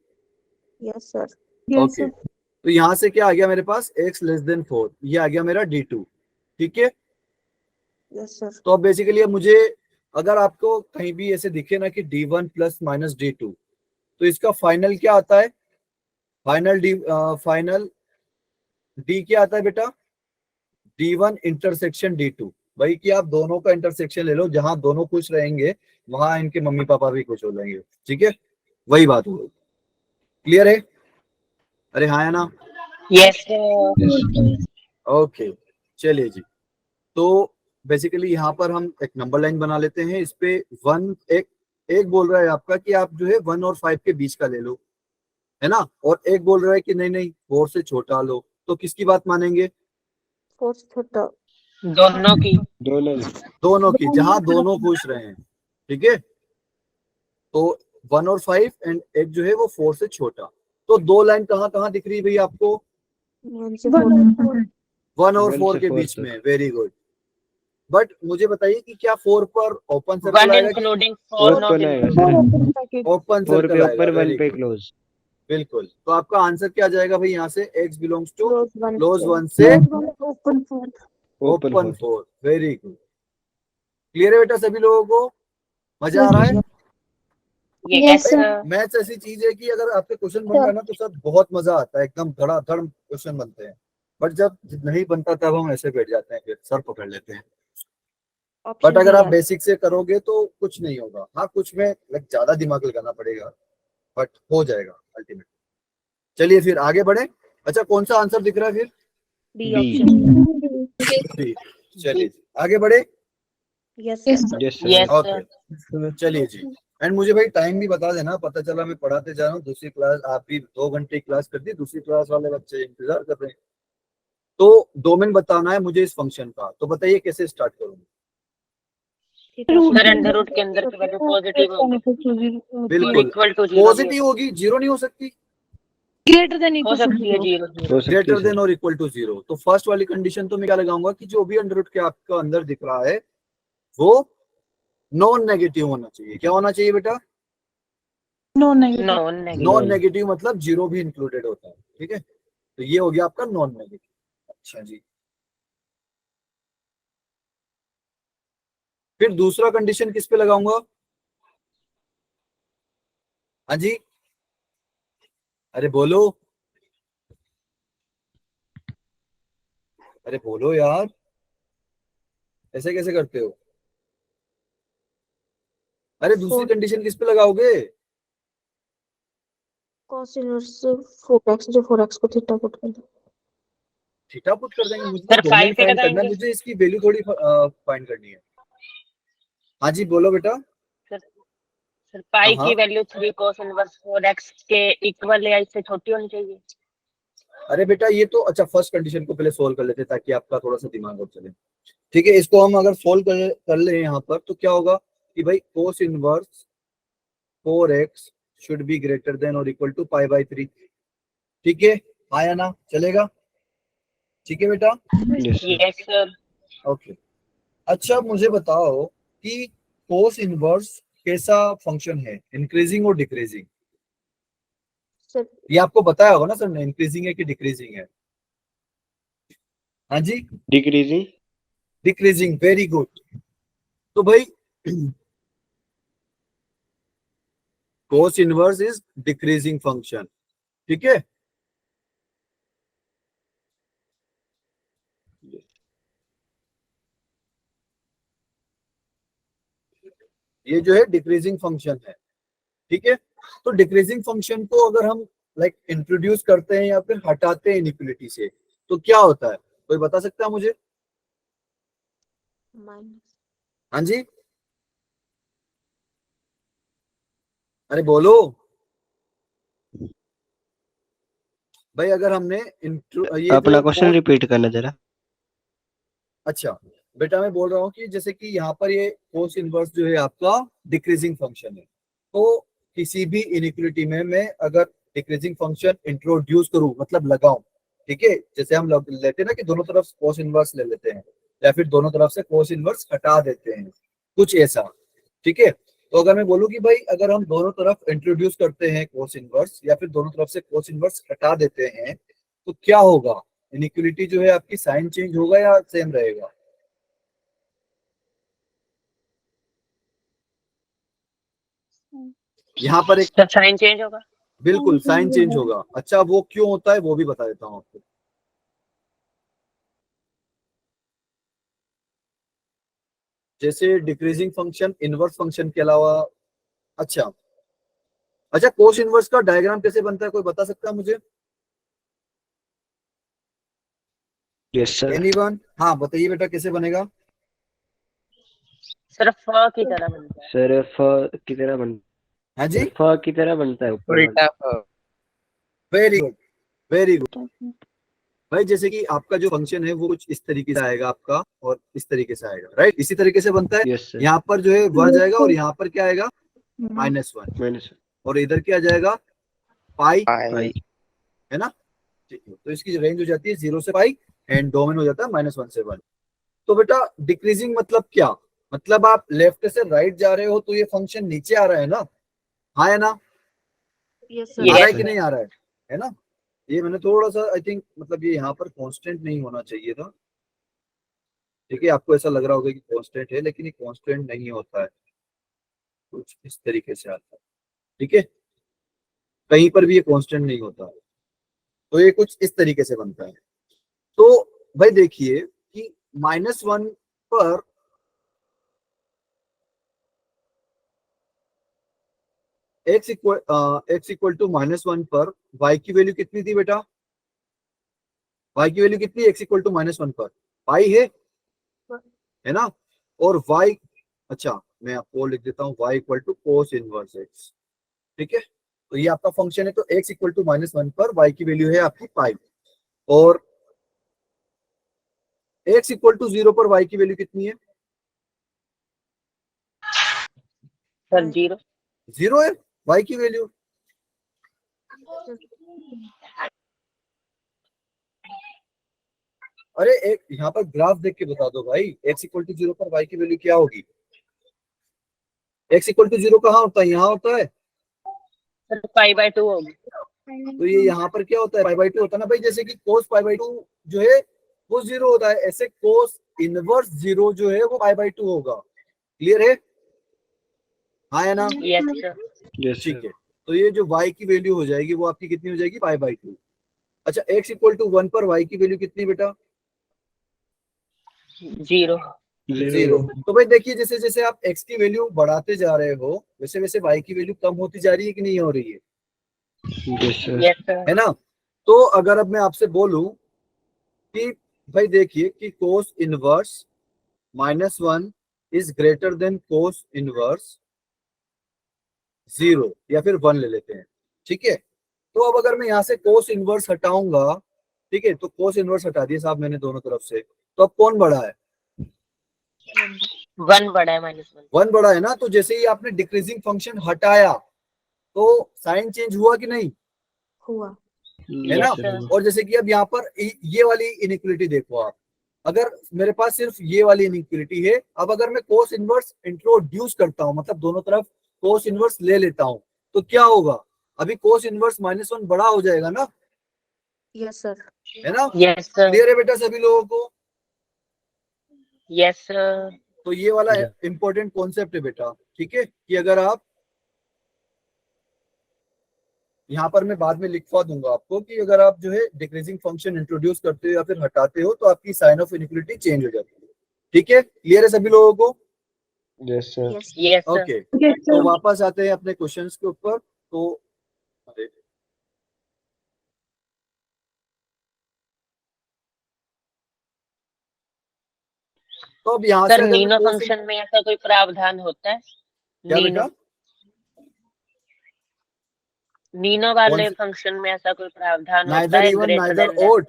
यस सर। ओके। तो यहाँ से क्या आ गया मेरे पास? x लेस देन 4, ये आ गया मेरा D2। ठीक है, यस सर। तो अब बेसिकली अब मुझे, अगर आपको कहीं भी ऐसे दिखे ना कि D1 प्लस माइनस D2, तो इसका फाइनल क्या आता है? फाइनल D क्या आता है बेटा? D1 intersection D2। भाई कि आप दोनों का इंटरसेक्शन ले लो, जहां दोनों खुश रहेंगे वहां इनके मम्मी पापा भी खुश हो जाएंगे। ठीक है, वही बात हो गई। क्लियर है? अरे हाँ या ना? यस ओके, चलिए जी। तो बेसिकली यहाँ पर हम एक नंबर लाइन बना लेते हैं। इस पे वन एक बोल रहा है आपका कि आप जो है 1 और 5 के बीच का ले लो, है ना, और एक बोल रहा है कि नहीं नहीं 4 से छोटा लो। तो किसकी बात मानेंगे? 4 से छोटा। दोनों की। दोनों दोनों की, जहां दोनों खुश रहे। ठीक है, तो 1 और 5 एंड एक जो है वो 4 से छोटा। तो दो लाइन कहाँ कहाँ दिख रही है भाई आपको? 1 से 4। 1 और 1 4 से के 4 बीच तक। में। Very good. बट मुझे बताइए कि क्या 4 पर ओपन सर्कल वन आएगा कि इंक्लूडिंग 4 नॉट ओपन आएगा इंक्लूडिंग। सर। ओपन 4 सर्कल पे आएगा? ऊपर 1 वेरी पे गुड, क्लोज। बिल्कुल। तो आपका आंसर क्या जाएगा भाई यहाँ से? x belongs to close 1 close से 1 से open 4। Open open 4। 4। Very good. Clear है बेटा सभी लोगों को? मजा आ रहा है? यस भाई सर। मैथ्स ऐसी चीज है कि अगर आपके क्वेश्चन बन रहा है ना तो सब बहुत मजा आता है, एकदम धड़ाधड़ क्वेश्चन बनते हैं। बट जब नहीं बनता तब हम ऐसे बैठ जाते हैं, फिर सर पकड़ लेते हैं। बट ऑप्शन अगर बी आप है। बेसिक से करोगे तो कुछ नहीं होगा। हाँ, कुछ में ज्यादा दिमाग लगाना पड़ेगा, बट हो जाएगा अल्टीमेट। चलिए फिर आगे बढ़े। अच्छा, कौन सा आंसर दिख रहा है फिर? B B. ऑप्शन। जी, चलिए जी, आगे बढ़े। Yes sir. Yes yes sir. Okay, चलिए जी। एंड मुझे भाई टाइम भी बता देना, पता चला मैं पढ़ाते जा रहा हूँ दूसरी क्लास, आप भी 2 घंटे की क्लास कर दी, दूसरी क्लास वाले बच्चे इंतजार कर रहे हैं। तो डोमेन बताना है मुझे इस फंक्शन का। तो बताइए कैसे स्टार्ट करूँ? सर अंडर रूट के अंदर की वैल्यू पॉजिटिव होगी। बिल्कुल, इक्वल टू 0 भी पॉजिटिव होगी, जीरो नहीं हो सकती। ग्रेटर देन हो इक्वल सकती है 0 हो सकती ग्रेटर है देन सर। और इक्वल टू 0। तो फर्स्ट वाली कंडीशन तो मैं क्या लगाऊंगा कि जो भी अंडर रूट के आपका अंदर दिख रहा है वो नॉन नेगेटिव होना चाहिए। क्या होना चाहिए बेटा? Non negative. Non non negative. Negative मतलब जीरो भी इंक्लूडेड होता है। ठीक है, तो ये हो गया आपका नॉन नेगेटिव। अच्छा जी, फिर दूसरा कंडीशन किस पे लगाऊंगा? हाँ जी, अरे बोलो, अरे बोलो यार, ऐसे कैसे करते हो? अरे दूसरी 4 कंडीशन किस पे लगाओगे? cos इनवर्स 4x जो 4x को थीटा पुट कर दो। थीटा पुट कर देंगे? मुझे तो सर डोमेन 5 पे फाइंड करना है, लगाएंगे। मुझे इसकी वैल्यू थोड़ी फाइंड करनी है। हाँ जी बोलो बेटा। सर सर हाँ पाई हाँ, की वैल्यू 3 cos इनवर्स 4x के इक्वल या इससे छोटी होनी चाहिए। अरे बेटा ये तो, अच्छा फर्स्ट कंडीशन को पहले सोल्व कर लेते हैं ताकि आपका थोड़ा सा दिमाग और चले। ठीक है, इसको हम अगर सोल्व कर ले यहाँ पर तो क्या होगा कि भाई cos inverse 4x should be greater than और इक्वल टू π/3। ठीक है, आया ना? चलेगा? ठीक है बेटा। Yes sir. Yes sir. Okay, अच्छा मुझे बताओ कि कोस इनवर्स कैसा फंक्शन है, इंक्रीजिंग और डिक्रीजिंग? सर ये आपको बताया होगा ना सर ने, इंक्रीजिंग है कि डिक्रीजिंग है? हाँ जी, डिक्रीजिंग। डिक्रीजिंग। Very good. तो भाई cos inverse is decreasing function. ठीक है, ये जो है डिक्रीजिंग फंक्शन है। ठीक है, तो डिक्रीजिंग फंक्शन को अगर हम इंट्रोड्यूस करते हैं या फिर हटाते हैं इनइक्वालिटी से तो क्या होता है? कोई बता सकता है मुझे? माइनस। हाँ जी, अरे बोलो भाई। अगर हमने ये अपना जो क्वेश्चन रिपीट करना जरा। अच्छा बेटा, मैं बोल रहा हूँ कि जैसे कि यहाँ पर ये कोस इनवर्स जो है आपका डिक्रीजिंग फंक्शन है, तो किसी भी इनइक्वालिटी में मैं अगर डिक्रीजिंग फंक्शन इंट्रोड्यूस करूँ मतलब लगाऊं, ठीक है, जैसे हम लेते हैं ना कि दोनों तरफ कोस इनवर्स ले लेते हैं या फिर दोनों तरफ से कोस इनवर्स हटा देते हैं, कुछ ऐसा। ठीक है, तो अगर मैं बोलूँ कि भाई अगर हम दोनों तरफ इंट्रोड्यूस करते हैं कोस इनवर्स या फिर दोनों तरफ से कोस इनवर्स हटा देते हैं तो क्या होगा? इनइक्वालिटी जो है आपकी साइन चेंज होगा या सेम रहेगा? यहाँ पर एक, सर साइन चेंज होगा। बिल्कुल साइन चेंज होगा। अच्छा वो क्यों होता है वो भी बता देता हूँ आपको। जैसे डिक्रीजिंग फंक्शन इनवर्स फंक्शन के अलावा, अच्छा अच्छा कोस इनवर्स का डायग्राम कैसे बनता है, कोई बता सकता है मुझे? Yes sir. एनीवन? हाँ बताइए बेटा कैसे बनेगा? सिर्फ फ की तरह बनता है। सर फ की तरह बनता हाँ जी, है, फ की तरह बनता है ऊपर वाला। उल्टा वेरी गुड, वेरी गुड भाई। जैसे कि आपका जो फंक्शन है वो कुछ इस तरीके से आएगा आपका, और इस तरीके से आएगा, राइट? इसी तरीके से बनता है। Yes sir. यहाँ पर जो है वर्ड जाएगा और यहाँ पर क्या आएगा? -1। माइनस और इधर क्या जाएगा? पाई, पाई। है ना? ठीक है, तो इसकी रेंज हो जाती है 0 से पाई, एंड डोमेन हो जाता है -1 से 1। तो बेटा डिक्रीजिंग मतलब क्या? मतलब आप लेफ्ट से राइट जा रहे हो तो ये फंक्शन नीचे आ रहा है ना? हाँ है ना? यस आ रहा है Yes, कि नहीं आ रहा है ना? ये मैंने थोड़ा सा आई थिंक, मतलब ये यहाँ पर कांस्टेंट नहीं होना चाहिए था। ठीक है, आपको ऐसा लग रहा होगा कि कांस्टेंट है, लेकिन ये कांस्टेंट नहीं होता है, कुछ इस तरीके से आता है। ठीक है, कहीं पर भी ये कांस्टेंट नहीं होता है, तो ये कुछ इस तरीके से बनता है। तो भाई देखिए कि -1 पर x इक्वल टू -1 पर y की वैल्यू कितनी थी बेटा? y की वैल्यू कितनी? x इक्वल टू -1 पर पाई है ना? और y, अच्छा मैं आपको लिख देता हूँ, y equal to cos inverse x। ठीक है, तो ये आपका फंक्शन है। तो x इक्वल टू -1 पर y की वैल्यू है आपकी पाई, और x इक्वल टू 0 पर y की वैल्यू कितनी है? सर 0। 0 है y की वैल्यू। अरे एक यहाँ पर ग्राफ देख के बता दो भाई, x इक्वल टू 0 पर y की वैल्यू क्या होगी? x इक्वल टू 0 कहाँ होता है? यहाँ होता है। सर π/2 होगी। तो ये यहाँ पर क्या होता है? π/2 होता है ना भाई। जैसे कि cos π/2 जो है वो 0 होता है, ऐसे cos इनवर्स 0 जो है वो π/2 होगा। क्लियर है? हाँ है ना? Yes sir. यस ठीक सर। है, तो ये जो y की वैल्यू हो जाएगी वो आपकी कितनी हो जाएगी? π/2। अच्छा, x इक्वल टू 1 पर y की वैल्यू कितनी बेटा? 0। 0। तो भाई देखिए, जैसे जैसे आप x की वैल्यू बढ़ाते जा रहे हो वैसे वैसे y की वैल्यू कम होती जा रही है कि नहीं हो रही है? Yes sir. Yes sir. है ना? तो अगर अब मैं आपसे बोलूं कि भाई देखिए कि cos inverse -1 is greater then cos inverse 0, या फिर 1 ले लेते हैं। ठीक है, तो अब अगर मैं यहाँ से कोस इनवर्स हटाऊंगा, ठीक है, तो कोस इनवर्स हटा दिया साहब मैंने दोनों तरफ से, तो अब कौन बड़ा है? 1 बड़ा है -1। 1 बड़ा है ना? तो जैसे ही आपने डिक्रीजिंग फंक्शन हटाया तो साइन चेंज हुआ कि नहीं? हुआ। है ना? Yes sir. और जैसे कि अब यहाँ पर ये वाली इनइक्वलिटी देखो आप, अगर मेरे पास सिर्फ ये वाली इनइक्वलिटी है, अब अगर मैं कोस इनवर्स इंट्रोड्यूस करता हूँ, मतलब दोनों तरफ कोस इनवर्स ले लेता हूँ, तो क्या होगा? अभी कोस इनवर्स -1 बड़ा हो जाएगा ना? Yes sir. है ना? Yes sir. क्लियर है बेटा सभी लोगों को? Yes sir. तो ये वाला Yeah. इंपॉर्टेंट कॉन्सेप्ट है बेटा। ठीक है, कि अगर आप यहाँ पर मैं बाद में लिखवा दूंगा आपको कि अगर आप जो है डिक्रीजिंग फंक्शन इंट्रोड्यूस करते हो या फिर हटाते हो तो आपकी साइन ऑफ इनइक्वलिटी चेंज हो जाती है। ठीक है, क्लियर है सभी लोगों को? Yes sir. Yes. Yes sir. Okay, तो वापस आते हैं अपने क्वेश्चंस के ऊपर। तो अरे, तो अब यहाँ से सर अगर मैं नीनो cos फंक्शन में ऐसा कोई प्रावधान होता है? क्या नीनो बेटा? नीनो कौन वाले सी? फंक्शन में ऐसा कोई प्रावधान होता नाइदर है even greater neither than? Odd.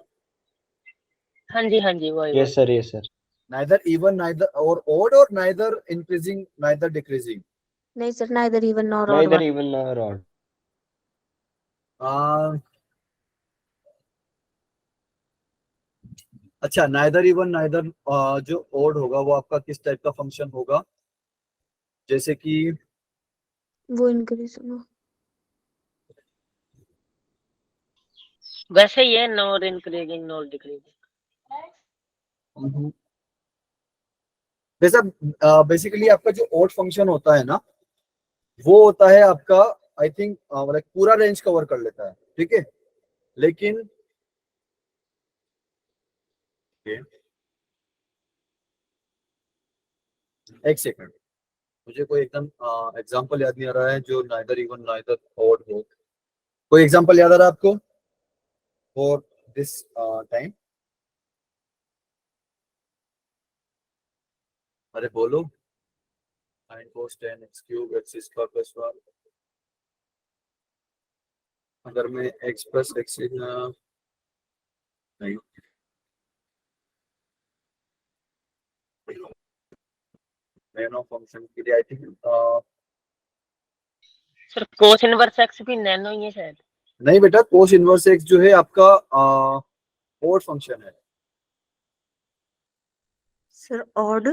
हाँ जी वही yes sir. Yes sir. Neither even neither और ओड, और नाइदर इंक्रीजिंग नाइदर डिक्रीजिंग। नहीं sir, neither even nor odd neither one. Even nor odd. अच्छा, नाइदर इवन नाइदर जो odd होगा वो आपका किस टाइप का फंक्शन होगा? जैसे कि वो इंक्रीज हुआ। वैसे ये नॉर इंक्रीजिंग नॉर डिक्रीजिंग। वैसा बेसिकली आपका जो ओड फंक्शन होता है ना, वो होता है आपका आई थिंक मतलब पूरा रेंज कवर कर लेता है। ठीक है, लेकिन एक सेकंड, मुझे कोई एकदम एग्जांपल याद नहीं आ रहा है जो नाइदर इवन नाइदर ओड हो। कोई एग्जांपल याद आ रहा है आपको फॉर दिस टाइम? अरे बोलो। sin cos 10 x cube x square plus 1, अगर मैं x प्लस एक्स नहीं, नैनो फंक्शन के लिए I think sir cos inverse x भी नैनो ही है शायद। नहीं बेटा, कोस इनवर्स एक्स जो है आपका ओड फंक्शन है। सर ऑड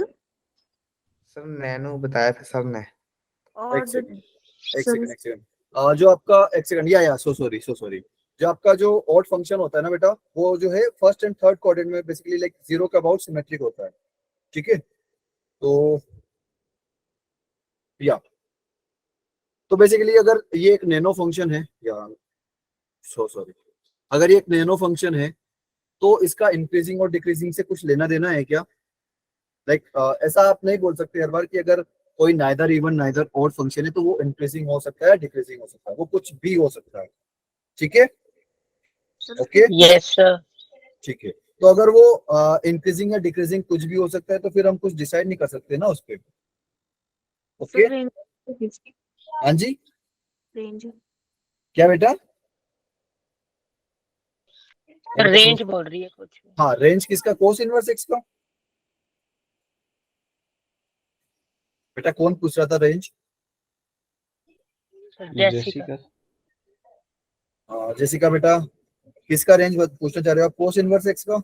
सर नैनो बताया था सर ने। एक ऑड सेकंड एक सर सेकंड एक सेकंड जो आपका एक सेकंड या सो सॉरी जो आपका जो ऑड फंक्शन होता है ना बेटा, वो जो है फर्स्ट एंड थर्ड क्वाड्रेंट में बेसिकली लाइक जीरो के अबाउट सिमेट्रिक होता है, ठीक है। तो या तो बेसिकली अगर ये एक नैनो फंक्शन है, या सो सॉरी, अगर ये एक नैनो फंक्शन है तो इसका इंक्रीजिंग और डिक्रीजिंग से कुछ लेना देना है क्या? लाइक ऐसा आप नहीं बोल सकते हर बार कि अगर कोई neither even neither odd function है तो वो इंक्रीजिंग हो सकता है, डिक्रीजिंग हो सकता है, वो कुछ भी हो सकता है, ठीक है। Okay yes sir. ठीक है, तो अगर वो इंक्रीजिंग या डिक्रीजिंग कुछ भी हो सकता है तो फिर हम कुछ डिसाइड नहीं कर सकते ना उस पर। ओके हाँ जी, रेंज क्या बेटा? रेंज बोल रही है कुछ। हाँ, रेंज किसका? कोस इनवर्स एक्स का। बेटा कौन पूछ रहा था रेंज? जेसिका। जेसिका बेटा, किसका रेंज पूछना चाह रहे हो आप? कोस इनवर्स एक्स का।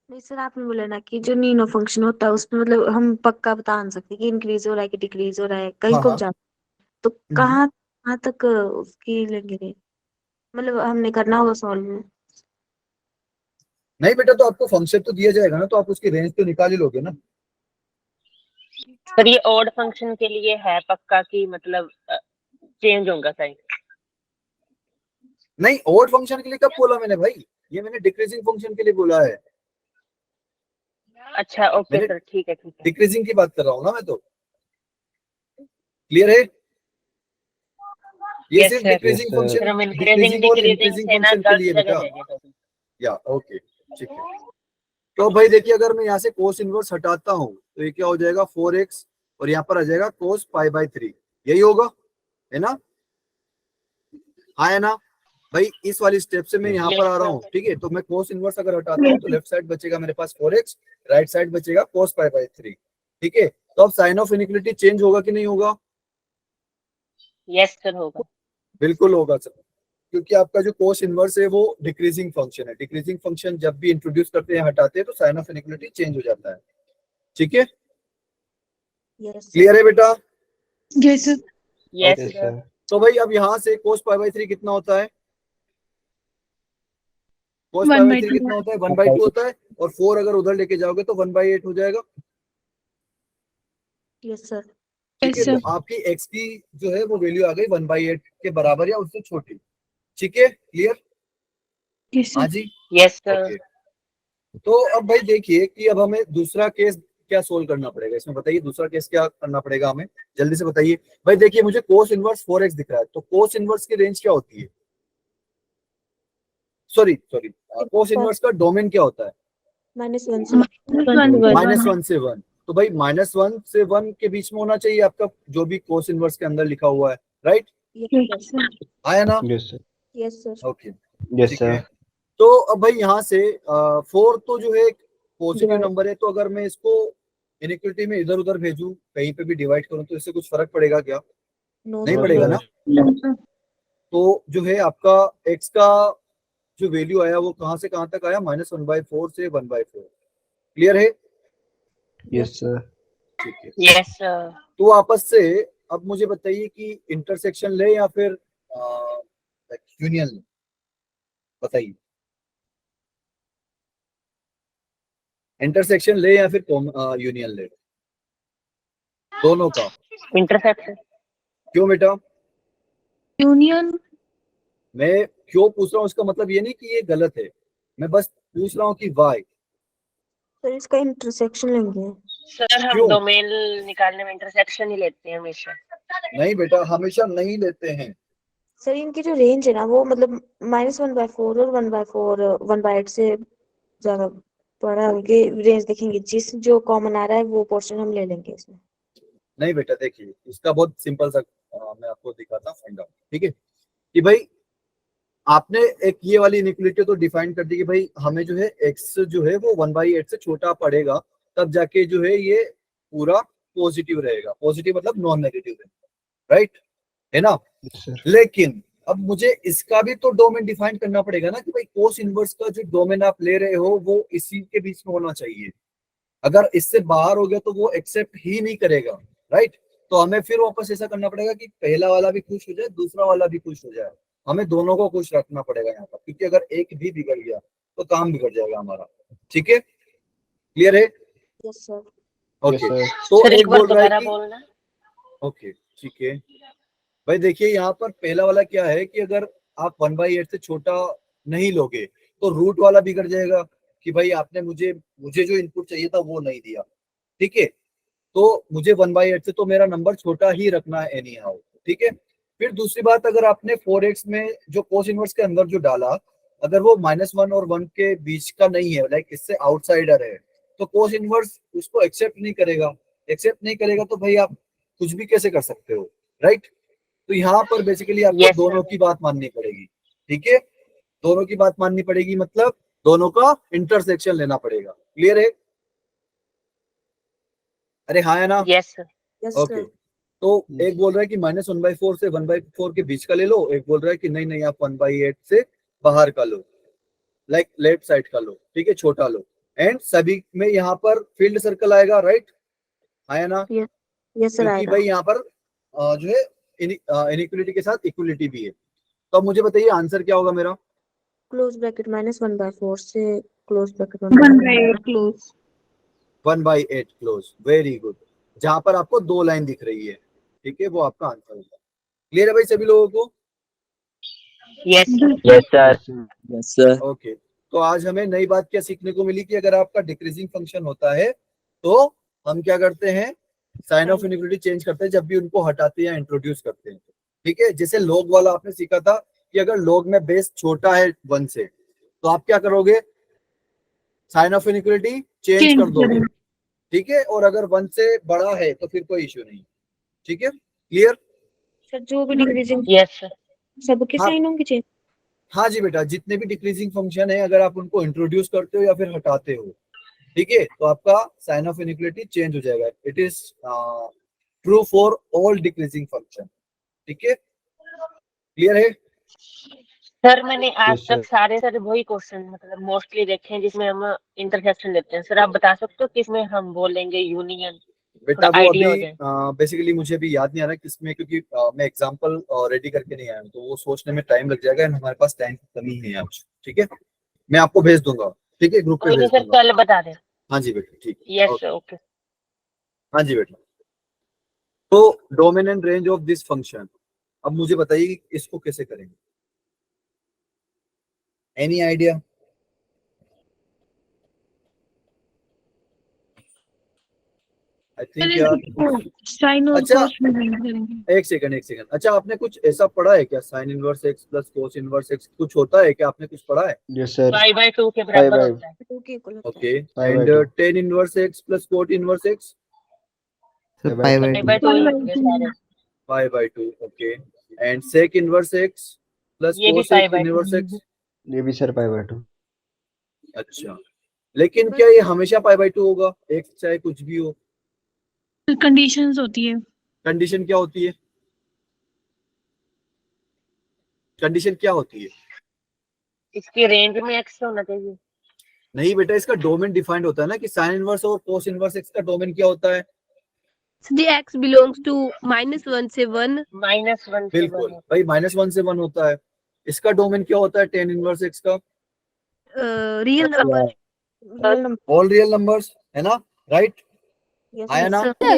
नहीं सर, आपने बोला ना कि जो नीनो फंक्शन होता है उसमें मतलब हम पक्का बता नहीं सकते कि इंक्रीज हो रहा है कि डिक्रीज हो रहा है, कहीं हाँ, को हाँ। भी जा तो कहाँ तक उसकी लेंगे रे? मतलब हमने करना होगा सॉल्व। नहीं बेटा, तो आपको फंक्शन तो दिया जाएगा ना, तो आप उसकी रेंज तो निकाल ही लोगे ना। सर ये ऑड फंक्शन के लिए है पक्का कि मतलब चेंज होगा साइन? नहीं, ऑड फंक्शन के लिए कब बोला मैंने भाई? ये मैंने डिक्रीजिंग फंक्शन के लिए बोला है। अच्छा ओके मैंने सर, ठीक है ठीक है। डिक्रीजिंग की बात कर रहा हूँ ना मैं तो। क्लियर है? ये यस सिर्फ sir. Decreasing Yes, function, sir हम इंक्रीजिंग डिक्रीजिंग और डिक्रीजिंग इंक्रीजिंग से ना फंक्शन के गलत लिए जगह बेटा। भेजे तो। या ओके, ठीक है। तो भाई देखिए, अगर मैं यहाँ से कोस इनवर्स हटाता हूँ तो ये क्या हो जाएगा? 4x, और यहाँ पर आ जाएगा कोस पाई बाई 3। यही होगा, है ना? हाँ है ना भाई? इस वाली स्टेप से मैं यहाँ पर आ रहा हूँ, ठीक है। तो मैं कोस इनवर्स अगर हटाता हूँ तो लेफ्ट साइड बचेगा मेरे पास 4x, राइट साइड बचेगा कोस पाई बाई 3, ठीक है। तो अब साइन ऑफ इनइक्वालिटी चेंज होगा कि नहीं होगा? यस सर होगा। बिल्कुल होगा सर, क्योंकि आपका जो कोस इनवर्स है वो डिक्रीजिंग फंक्शन है। डिक्रीजिंग फंक्शन जब भी इंट्रोड्यूस करते हैं, हटाते हैं, तो साइन ऑफ इनइक्वालिटी चेंज हो जाता है, ठीक है। यस क्लियर है बेटा? Yes yes yes, sir. sir. तो भाई अब यहाँ से कोस पाई बाई 3 कितना होता है? कोस पाई 1 बाई by 3 2 कितना होता है? 1/2 होता है, और 4 अगर उधर लेके जाओगे तो 1/8 हो जाएगा, यस सर। ठीक यस है। सर। तो आपकी एक्स की जो है वो वैल्यू आ गई 1/8 के बराबर या उससे छोटी, ठीक है। क्लियर? यस हाँ सर। जी, यस सर। ओके। तो अब भाई देखिए कि अब हमें दूसरा केस क्या सोल्व करना पड़ेगा इसमें, बताइए दूसरा केस क्या करना पड़ेगा हमें, जल्दी से बताइए भाई। देखिए मुझे कोस इनवर्स 4x दिख रहा है, तो कोस इनवर्स की रेंज क्या होती है? सॉरी कोस इनवर्स का डोमेन क्या होता है? -1 से -1 से 1। तो भाई -1 से 1 के बीच में होना चाहिए आपका जो भी कोस इनवर्स के अंदर लिखा हुआ है, राइट? Yes sir. आया ना? Yes, sir. Yes sir. Okay, Yes, ठीक sir. है। तो अब भाई यहाँ से 4 तो जो है एक पॉजिटिव Divide. नंबर है, तो अगर मैं इसको इनइक्वालिटी में इधर उधर भेजूं, कहीं पे भी डिवाइड करूं, तो इससे कुछ फर्क पड़ेगा क्या? नो नहीं No, पड़ेगा sir. ना। तो जो है आपका x का जो वैल्यू आया वो कहां से कहां तक आया? -1/4 से 1/4। क्लियर है? Yes, sir. ठीक है। Yes sir. तो आपस से अब मुझे बताइए कि इंटरसेक्शन ले या फिर यूनियन ले, बताइए। इंटरसेक्शन ले या फिर यूनियन ले, दोनों का। इंटरसेक्शन। क्यों बेटा? यूनियन। मैं क्यों पूछ रहा हूँ इसका मतलब ये नहीं कि ये गलत है, मैं बस पूछ रहा हूँ कि वाई। सर इसका इंटरसेक्शन लेंगे। सर हम क्यों? डोमेन निकालने में इंटरसेक्शन ही लेते हैं हमेशा। नहीं बेटा, हमेशा नहीं लेते हैं। सर इनकी जो रेंज है ना वो मतलब -1/4 और 1/4 1/8 से ज्यादा पर आगे रेंज देखेंगे, जिस जो कॉमन आ रहा है वो पोर्शन हम ले लेंगे इसमें। नहीं बेटा देखिए, इसका बहुत सिंपल सा मैं आपको दिखाता हूँ फाइंड आउट, ठीक है। कि भाई आपने एक ये वाली इनइक्वालिटी तो डिफाइन कर दी कि भाई हमें जो है x जो है वो 1/8 से छोटा पड़ेगा, तब जाके जो है ये पूरा पॉजिटिव रहेगा। पॉजिटिव मतलब नॉन नेगेटिव रहेगा, राइट है ना। Yes, sir. लेकिन अब मुझे इसका भी तो डोमेन डिफाइन करना पड़ेगा ना, कि भाई कोस इनवर्स का जो डोमेन आप ले रहे हो वो इसी के बीच में होना चाहिए। अगर इससे बाहर हो गया तो वो एक्सेप्ट ही नहीं करेगा, राइट। तो हमें फिर वापस ऐसा करना पड़ेगा कि पहला वाला भी खुश हो जाए, दूसरा वाला भी खुश हो जाए। हमें दोनों को खुश रखना पड़ेगा यहाँ पर, क्योंकि अगर एक भी बिगड़ गया तो काम बिगड़ जाएगा हमारा। ठीक है, क्लियर है? Yes sir. Yes, okay, sir. तो सर एक एक बार बोल रहा है दोबारा कि बोलना। ओके ठीक है भाई। देखिए यहाँ पर पहला वाला क्या है कि अगर आप 1/8 से छोटा नहीं लोगे तो रूट वाला बिगड़ जाएगा, कि भाई आपने मुझे जो इनपुट चाहिए था वो नहीं दिया। ठीक है, तो मुझे 1/8 से तो मेरा नंबर छोटा ही रखना है एनी हाउ। ठीक है, फिर दूसरी बात, अगर आपने 4x में जो कोस इनवर्स के अंदर जो डाला, अगर वो -1 और 1 के बीच का नहीं है, लाइक इससे आउटसाइडर है, तो कोस इनवर्स उसको एक्सेप्ट नहीं करेगा। एक्सेप्ट नहीं करेगा तो भाई आप कुछ भी कैसे कर सकते हो, राइट। तो यहाँ पर बेसिकली आपको Yes, sir. दोनों की बात माननी पड़ेगी। ठीक है, दोनों की बात माननी पड़ेगी, मतलब दोनों का इंटरसेक्शन लेना पड़ेगा। क्लियर है? अरे हाँ है ना? Yes sir. Yes okay, sir. तो एक बोल रहा है कि -1/4 से 1/4 के बीच का ले लो, एक बोल रहा है कि नहीं नहीं आप 1/8 से बाहर का लो, लाइक लेफ्ट साइड का लो। ठीक है, छोटा लो। एंड सभी में यहाँ पर फील्ड सर्कल आएगा, राइट है ना। यस सर क्योंकि आएगा। भाई यहाँ पर जो है इनइक्वलिटी के साथ इक्वलिटी भी है। तो अब मुझे बताइए आंसर क्या होगा मेरा? क्लोज ब्रैकेट -1/4 से close bracket 1/8 close. 1/8 close, very good. जहां पर आपको 2 लाइन दिख रही है, ठीक है, वो आपका आंसर होगा। क्लियर है भाई सभी लोगों को? Yes Yes, sir. Yes sir. Okay, तो आज हमें नई बात क्या सीखने को मिली कि अगर आपका डिक्रीजिंग फंक्शन होता है तो हम क्या करते हैं, साइन ऑफ इनइक्वालिटी चेंज करते हैं जब भी उनको हटाते हैं या इंट्रोड्यूस करते हैं। ठीक है, जैसे लॉग वाला आपने सीखा था कि अगर लॉग में बेस छोटा है 1 से तो आप क्या करोगे, साइन ऑफ इनइक्वालिटी चेंज कर दोगे। ठीक है, और अगर 1 से बड़ा है तो फिर कोई इश्यू नहीं। ठीक है, क्लियर? सर जो भी डिक्रीजिंग यस सर। सबके हाँ। साइन होंगे चेंज। हाँ जी बेटा, जितने भी डिक्रीजिंग फंक्शन है अगर आप उनको इंट्रोड्यूस करते हो या फिर हटाते हो, ठीक है, तो आपका साइन ऑफ इनइक्वालिटी चेंज हो जाएगा। It is true for all decreasing function. ठीक है, क्लियर है? सर मैंने आज Yes, sir. तक सारे सर वही क्वेश्चन मतलब मोस्टली देखे हैं जिसमें हम इंटरसेक्शन लेते हैं। सर आप बता सकते हो किसमें हम बोलेंगे यूनियन? बेटा थोड़ा वो idea हो अभी जाए। बेसिकली मुझे अभी याद नहीं आ रहा किसमें, क्योंकि मैं एग्जांपल रेडी करके नहीं आया हूं, तो वो सोचने में टाइम लग जाएगा, हमारे पास टाइम की कमी है आज। ठीक है, मैं आपको भेज दूंगा। ठीक है, ग्रुप पे कोई नहीं भेज सर, दूंगा। कल बता दें। हाँ जी बेटा, ठीक है, यस ओके। ओके। हाँ जी बेटा, तो domain and range of this function, अब मुझे बताइए कि इसको कैसे करेंगे? Any idea? आई थिंक यार, साइन और अच्छा कोस में करेंगे। एक सेकंड अच्छा, आपने कुछ ऐसा पढ़ा है क्या, sine inverse x plus cos inverse x कुछ होता है क्या? आपने कुछ पढ़ा है? Yes, sir. 5/2 के बराबर Bye. होता है। 2 के इक्वल होता है। Okay, Pi by and 2. tan inverse x plus cot inverse x sir Pi by 5/2 ही 1/2 होंगे सारे। 5/2। Okay, and sec inverse x plus ये भी कोसेक 5/2 इनवर्स एक्स। ये भी सर pi by 2. अच्छा, लेकिन क्या ये हमेशा π/2 होगा, एक्स चाहे कुछ भी हो? कंडीशंस होती है। कंडीशन क्या होती है? कंडीशन क्या होती है? इसकी रेंज में x होना चाहिए। नहीं बेटा, इसका डोमेन डिफाइंड होता है ना, कि साइन इनवर्स और कोस इनवर्स एक्स का डोमेन क्या होता है? So the x belongs to -1 से 1. -1 से 1 बिल्कुल होता भाई, -1 से 1 होता है। इसका डोमेन क्या होता है tan इनवर्स एक्स का? Real number. Real number. All real numbers, है ना, राइट यस आया ना? sir. है।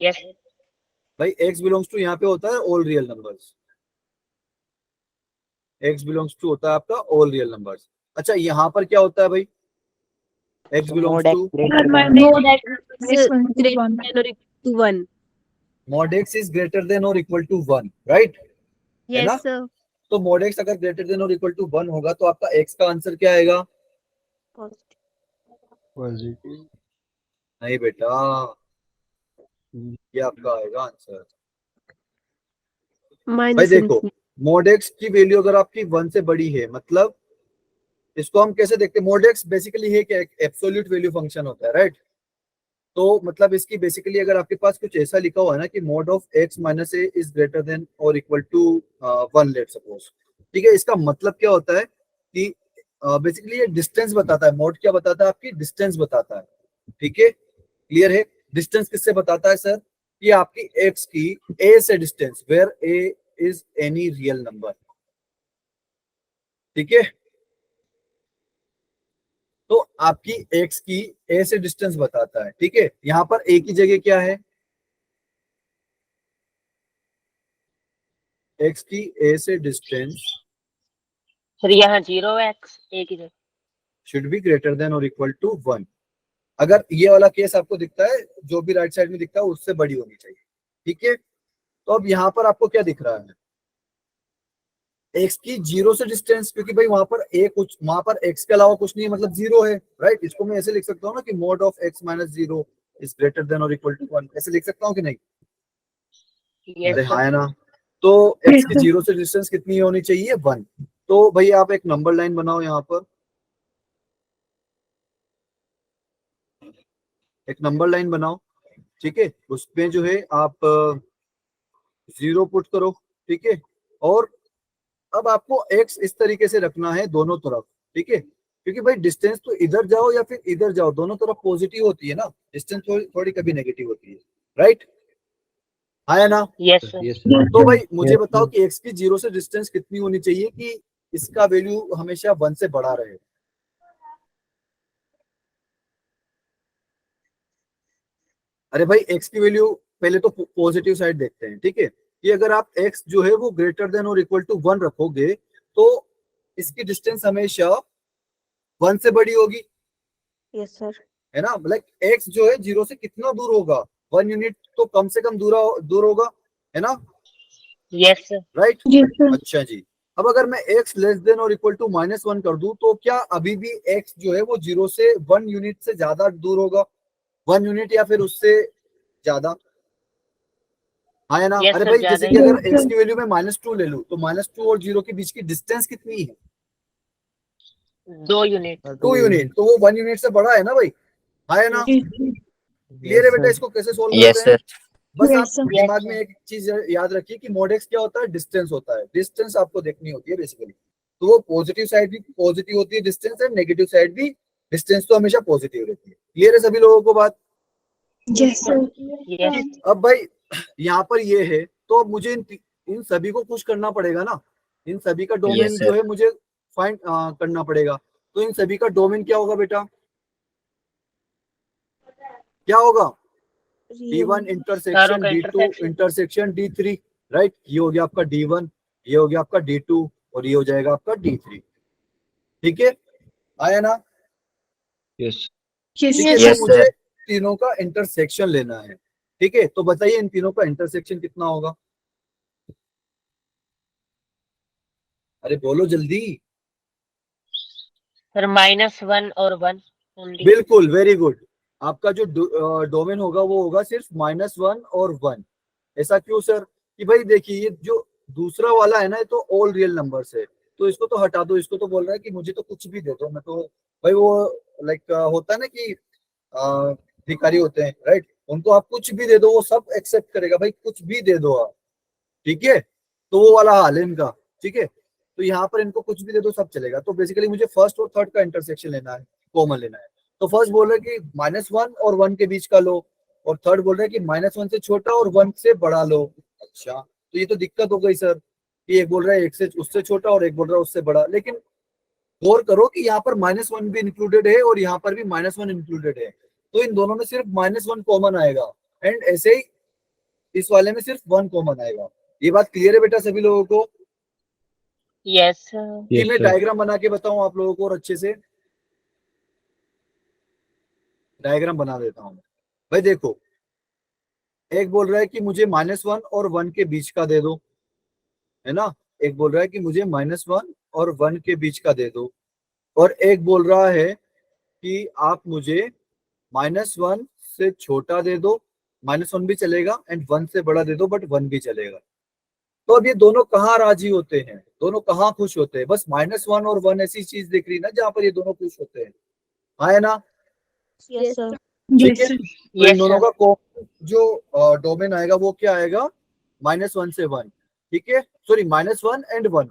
यस भाई x बिलोंग्स टू यहाँ पे होता है all real numbers. x belongs to होता है आपका ऑल रियल नंबर्स। अच्छा, यहाँ पर क्या होता है भाई? x belongs to Mod x is greater than or equal to 1. mod x is greater than और इक्वल टू 1, राइट है ना? Yes, sir. तो mod x अगर ग्रेटर देन और इक्वल टू 1 होगा तो आपका x का आंसर क्या आएगा? पॉजिटिव। नहीं बेटा, ये आपका आएगा आंसर। भाई माइनस देखो, इन्फिनिटी। mod x की वैल्यू अगर आपकी 1 से बड़ी है, मतलब इसको हम कैसे देखते हैं, mod x बेसिकली है कि एब्सोल्यूट वैल्यू फंक्शन होता है, राइट। तो मतलब इसकी बेसिकली अगर आपके पास कुछ ऐसा लिखा हुआ है ना कि mod of x minus A is greater than और इक्वल टू 1, लेट सपोज, ठीक है, इसका मतलब क्या होता है कि बेसिकली ये डिस्टेंस बताता है। mod क्या बताता है, आपकी डिस्टेंस बताता है, ठीक है, क्लियर है। डिस्टेंस किससे बताता है सर, ये आपकी x की a से distance, where a is any real number, ठीक है। तो आपकी x की a से डिस्टेंस बताता है, ठीक है। यहां पर a की जगह क्या है, x की a से डिस्टेंस सर यहाँ 0x एक ही जगह। शुड बी ग्रेटर देन और इक्वल टू 1। अगर ये वाला केस आपको दिखता है, जो भी राइट साइड में दिखता है उससे बड़ी होनी चाहिए, ठीक है। तो अब यहाँ पर आपको क्या दिख रहा है, x की 0 से डिस्टेंस, क्योंकि भाई वहां पर वहां पर x के अलावा कुछ नहीं है, मतलब 0 है, राइट। इसको मैं ऐसे लिख सकता हूँ ना कि mod of x minus 0 is greater than और इक्वल टू 1, ऐसे लिख सकता हूँ कि नहीं? यस अरे हाँ सर। है ना। तो x की 0 से डिस्टेंस कितनी होनी चाहिए, 1। तो भाई आप एक नंबर लाइन बनाओ, यहाँ पर एक नंबर लाइन बनाओ, ठीक है। उसमें जो है आप 0 पुट करो, ठीक है। और अब आपको x इस तरीके से रखना है दोनों तरफ, ठीक है, क्योंकि भाई डिस्टेंस तो इधर जाओ या फिर इधर जाओ, दोनों तरफ पॉजिटिव होती है ना, डिस्टेंस थोड़ी कभी नेगेटिव होती है, राइट। है ना। Yes sir. Yes sir. तो भाई मुझे Yes, बताओ sir. कि x की 0 से डिस्टेंस कितनी होनी चाहिए कि इसका वैल्यू हमेशा 1 से बड़ा रहे। अरे भाई x की वैल्यू पहले तो पॉजिटिव साइड देखते हैं, ठीक है, कि अगर आप x जो है वो ग्रेटर देन और इक्वल टू 1 रखोगे तो इसकी डिस्टेंस हमेशा 1 से बड़ी होगी, यस सर। है ना। मतलब x जो है 0 से कितना दूर होगा, 1 यूनिट तो कम से कम दूर होगा, है ना, यस सर। राइट। जी सर। अच्छा जी। अब अगर मैं x लेस देन और इक्वल टू -1 कर दूं तो क्या अभी भी x जो है वो 0 से 1 यूनिट से ज्यादा दूर होगा, 1 यूनिट या फिर उससे ज्यादा, हाँ है ना। यस अरे सर, भाई ज्यादा जैसे ही कि अगर होगा। x की वैल्यू मैं -2 ले लूं तो -2 और 0 के बीच की डिस्टेंस कितनी है, 2 यूनिट। 2 यूनिट, तो वो 1 यूनिट से बड़ा है ना भाई, हाँ है ना। यस क्लियर है बेटा, इसको कैसे सोल्व करते यस हैं। सर। बस आप Yes, sir. दिमाग में एक चीज याद रखिए कि mod x क्या होता है, डिस्टेंस होता है, डिस्टेंस आपको देखनी होती है बेसिकली। तो वो पॉजिटिव साइड भी पॉजिटिव होती है डिस्टेंस, है नेगेटिव साइड भी, डिस्टेंस तो हमेशा पॉजिटिव रहती है। क्लियर है सभी लोगों को बात। Yes, sir. यस। अब भाई यहाँ पर ये है, तो अब मुझे इन सभी को पुश करना पड़ेगा ना, इन सभी का डोमेन Yes, जो sir. है मुझे फाइंड करना पड़ेगा। तो इन सभी का डोमेन क्या होगा बेटा, क्या होगा, D1 चारों इंटरसेक्शन का D2 intersection. Intersection D3, right. ये हो गया आपका D1, ये हो गया आपका D2 और ये हो जाएगा आपका D3, ठीक है, आया ना। Yes. Yes, ठीक है, sir. तो Yes, मुझे sir. तीनों का इंटरसेक्शन लेना है, ठीक है। तो बताइए इन तीनों का इंटरसेक्शन कितना होगा, अरे बोलो जल्दी। सर -1 और 1 ओनली। बिल्कुल, वेरी गुड। आपका जो डोमेन होगा वो होगा सिर्फ -1 और 1। ऐसा क्यों सर, कि भाई देखिए ये जो दूसरा वाला है ना, ये तो ऑल रियल नंबर्स है, तो इसको तो हटा दो। इसको तो बोल रहा है कि मुझे तो कुछ भी दे दो, मैं तो भाई वो लाइक होता है ना कि भिखारी होते हैं, राइट, उनको आप कुछ भी दे दो वो सब एक्सेप्ट करेगा, भाई कुछ भी दे दो आप, ठीक है। तो वो वाला हाल है इनका, ठीक है। तो यहाँ पर इनको कुछ भी दे दो सब चलेगा। तो बेसिकली मुझे फर्स्ट और थर्ड का इंटरसेक्शन लेना है, कॉमन लेना है। तो फर्स्ट बोल रहे हैं कि -1 और 1 के बीच का लो, और थर्ड बोल रहे हैं कि -1 से छोटा और 1 से बड़ा लो। अच्छा, तो ये तो दिक्कत हो गई सर, कि एक बोल रहा है एक से उससे छोटा और एक बोल रहा है उससे बड़ा। लेकिन गौर करो कि यहाँ पर -1 भी इंक्लूडेड है और यहाँ पर भी -1 इंक्लूडेड है, तो इन दोनों में सिर्फ -1 कॉमन आएगा, एंड ऐसे ही इस वाले में सिर्फ 1 कॉमन आएगा। ये बात क्लियर है बेटा सभी लोगों को। यस कि Yes, मैं sir. डायग्राम बना के बताऊं आप लोगों को, और अच्छे से डायग्राम बना देता हूं। भाई देखो, एक बोल रहा है कि मुझे -1 और 1 के बीच का दे दो, है ना। एक बोल रहा है कि मुझे -1 और 1 के बीच का दे दो, और एक बोल रहा है कि आप मुझे -1 से छोटा दे दो, -1 भी चलेगा, एंड 1 से बड़ा दे दो बट 1 भी चलेगा। तो अब ये दोनों कहाँ राजी होते हैं, दोनों कहाँ खुश होते हैं? बस -1 और 1 ऐसी चीज दिख रही ना जहाँ पर ये दोनों खुश होते हैं, हाँ है ना? Yes sir. ठीक है, तो इन यस दोनों सर। का जो डोमेन आएगा वो क्या आएगा? -1 से 1, ठीक है, सॉरी -1 एंड 1,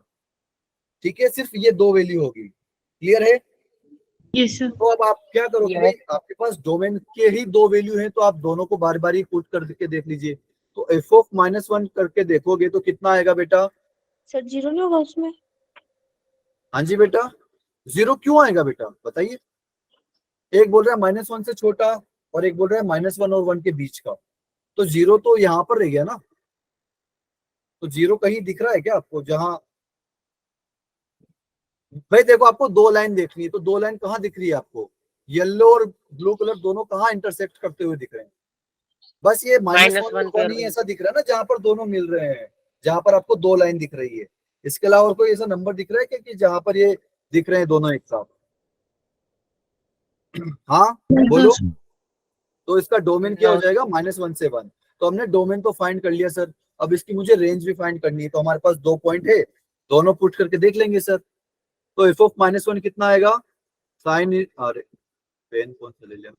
ठीक है, सिर्फ ये दो वैल्यू होगी। क्लियर है? Yes sir. तो अब आप क्या करोगे भाई, आपके पास डोमेन के ही दो वैल्यू हैं, तो आप दोनों को बार बार ही पुट करके देख लीजिए। तो f ऑफ -1 करके देखोगे तो कितना आएगा बेटा? सर 0 नहीं होगा उसमें? हाँ जी बेटा, 0 क्यों आएगा बेटा बताइए? एक बोल रहा है -1 से छोटा और एक बोल रहा है -1 और 1 के बीच का, तो 0 तो यहाँ पर रह गया ना। तो 0 कहीं दिख रहा है क्या आपको? जहां भाई देखो, आपको दो लाइन देखनी है, तो दो लाइन कहाँ दिख रही है आपको? येलो और ब्लू कलर दोनों कहाँ इंटरसेक्ट करते हुए दिख रहे हैं? बस ये -1 और -1 1 ही ऐसा दिख रहा है ना जहां पर दोनों मिल रहे हैं, जहां पर आपको दो लाइन दिख रही है। इसके अलावा और कोई ऐसा नंबर दिख रहा है क्या कि जहां पर ये दिख रहे हैं दोनों एक साथ? हाँ बोलो। तो इसका डोमेन क्या हो जाएगा? -1 से 1। तो हमने डोमेन तो फाइंड कर लिया सर, अब इसकी मुझे रेंज भी फाइंड करनी है। तो हमारे पास 2 पॉइंट है, दोनों पुट करके देख लेंगे सर। तो f ऑफ -1 कितना आएगा? साइन, अरे पेन कौन सा ले लिया?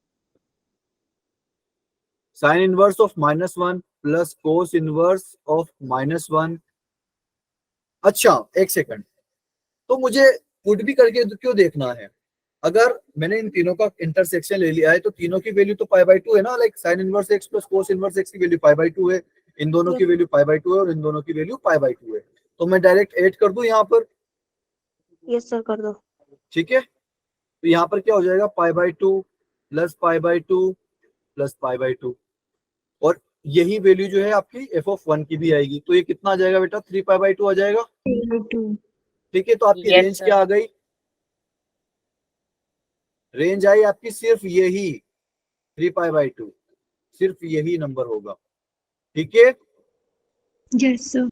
Sign inverse of -1 plus cos inverse of -1। अच्छा एक सेकंड, तो मुझे पुट भी करके क्यों देखना है? अगर मैंने इन तीनों का इंटरसेक्शन ले लिया है तो तीनों की वैल्यू तो π/2 है ना, like sine inverse x plus cos inverse x की वैल्यू π/2 है, इन दोनों की वैल्यू π/2 है और इन दोनों की वैल्यू π/2 है। तो मैं डायरेक्ट ऐड कर दूं यहाँ पर? यस सर कर दो। ठीक है, तो यहाँ पर क्या हो जाएगा? π/2 प्लस π/2 प्लस π/2, और यही वैल्यू जो है आपकी f ऑफ 1 की भी आएगी। तो ये कितना आ जाएगा बेटा? 3π/2 आ जाएगा। ठीक है, तो आपकी Yes, रेंज sir. क्या आ गई? रेंज आई आपकी सिर्फ यही 3π/2, सिर्फ यही नंबर होगा। ठीक है, यस सर।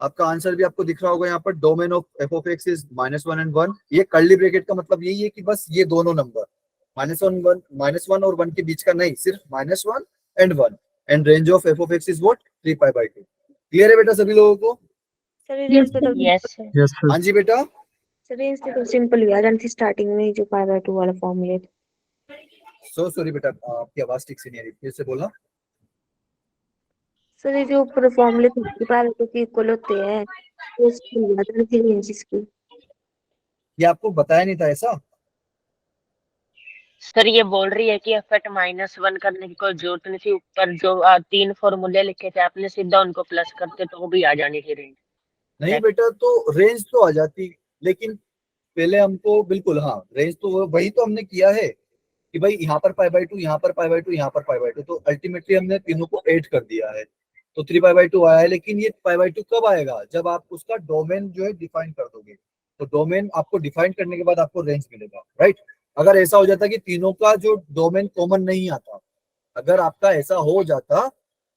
आपका आंसर भी आपको दिख रहा होगा यहाँ पर। Domain of f of x is -1 and 1। ये कर्ली ब्रैकेट का मतलब यही है कि बस ये दोनों नंबर -1 और 1 के बीच का नहीं, सिर्फ -1 and 1, and range of f of x is what? 3π/2। Clear है बेटा सभी लोगों को? सर रेंज पे तो यस सर। हाँ जी बेटा। सर रेंज पे तो सिंपल ही आ जाती स्टार्टिंग में, जो π/2 वाला फॉर्मूला। सो सॉरी बेटा, आपकी आवाज ठीक से नहीं आ रही, फिर से बोलना। सर ये जो ऊपर फॉर्मूले π/2 के इक्वल होते हैं, वो सिंपल आ जाती है रेंज इसकी। ये आपको बताया नहीं था ऐसा? सर ये बोल रही है कि एफर्ट -1 करने की कोई जरूरत नहीं थी, ऊपर जो 3 फॉर्मूले लिखे थे आपने सीधा उनको प्लस करते तो भी आ जानी थी रेंज। नहीं बेटा, तो रेंज तो आ जाती, लेकिन पहले हमको बिल्कुल, हाँ रेंज तो वही तो हमने किया है कि भाई यहाँ पर π/2, यहाँ पर π/2, यहाँ पर π/2, तो अल्टीमेटली हमने तीनों को ऐड कर दिया है, तो 3π/2 आया है। लेकिन ये π/2 कब आएगा? जब आप उसका डोमेन जो है डिफाइन कर दोगे। तो डोमेन आपको डिफाइन करने के बाद आपको रेंज मिलेगा, राइट? अगर ऐसा हो जाता कि तीनों का जो डोमेन कॉमन नहीं आता, अगर आपका ऐसा हो जाता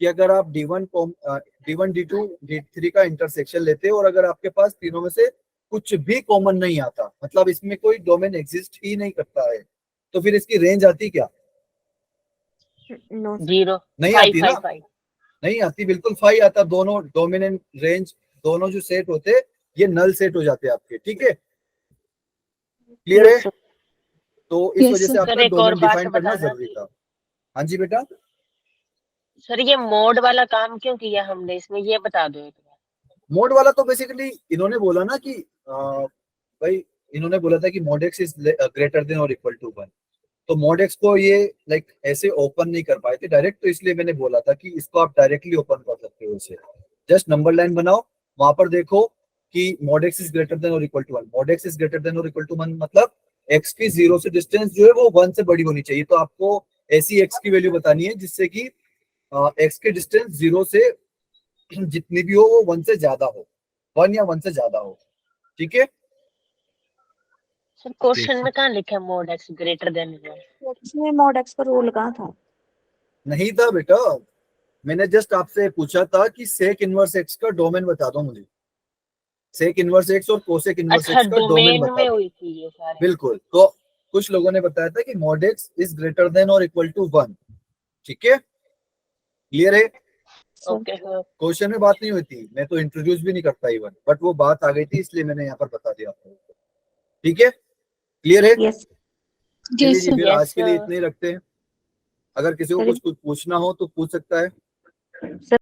कि अगर आप D1 D2 D3 का इंटरसेक्शन लेते और अगर आपके पास तीनों में से कुछ भी कॉमन नहीं आता, मतलब इसमें कोई डोमेन एग्जिस्ट ही नहीं करता है, तो फिर इसकी रेंज आती क्या? नो 0 नहीं 5 आती ना, 5 5 नहीं आती, बिल्कुल 5 आता। दोनों डोमिनेंट रेंज, दोनों जो सेट होते ये नल सेट हो जाते हैं आपके। ठीक है, क्लियर है? तो इस Yes, वजह से sir. सर आपका एक और डोमेन बात डिफाइन करना बताना जरूरी कि था। हाँ जी बेटा। सर ये मोड वाला काम क्यों किया हमने इसमें, ये बता दो एक बार। मोड वाला तो बेसिकली इन्होंने बोला ना कि भाई इन्होंने बोला था कि mod x is greater than और इक्वल टू 1, तो mod x को ये लाइक ऐसे ओपन नहीं कर पाए थे डायरेक्ट, तो इसलिए मैंने बोला था कि इसको आप डायरेक्टली ओपन कर सकते हो। इसे जस्ट नंबर लाइन बनाओ, वहां पर देखो कि mod x is greater than और equal to 1। mod x is greater than और इक्वल टू 1 मतलब x की 0 से डिस्टेंस जो है वो 1 से बड़ी होनी चाहिए। तो आपको ऐसी x की वैल्यू बतानी है जिससे कि x की डिस्टेंस 0 से जितनी भी हो वो 1 से ज्यादा हो, 1 या 1 से ज्यादा हो। ठीक है, सर क्वेश्चन में कहाँ लिखा है मोड x ग्रेटर देन 1? इसमें mod x का रोल कहाँ था? नहीं था बेटा, मैंने जस्ट आपसे पूछा था कि सेक इनवर्स x का डोमेन बता दो मुझे। सेक इनवर्स x और कोसेक इनवर्स अच्छा x का डोमेन डोमेन बता में दो। हुई थी ये सारे। बिल्कुल, तो कुछ लोगों ने बताया था कि mod x is greater than और इक्वल टू 1। ठीक है, क्लियर है? Okay sir. क्वेश्चन में बात नहीं होती, मैं तो इंट्रोड्यूस भी नहीं करता इवन, बट वो बात आ गई थी इसलिए मैंने यहाँ पर बता दिया आपको। ठीक है, क्लियर है? यस चलिए जी, फिर Yes, आज के लिए sir. इतने ही रखते हैं। अगर किसी को Sorry. कुछ पूछना हो तो पूछ सकता है। सर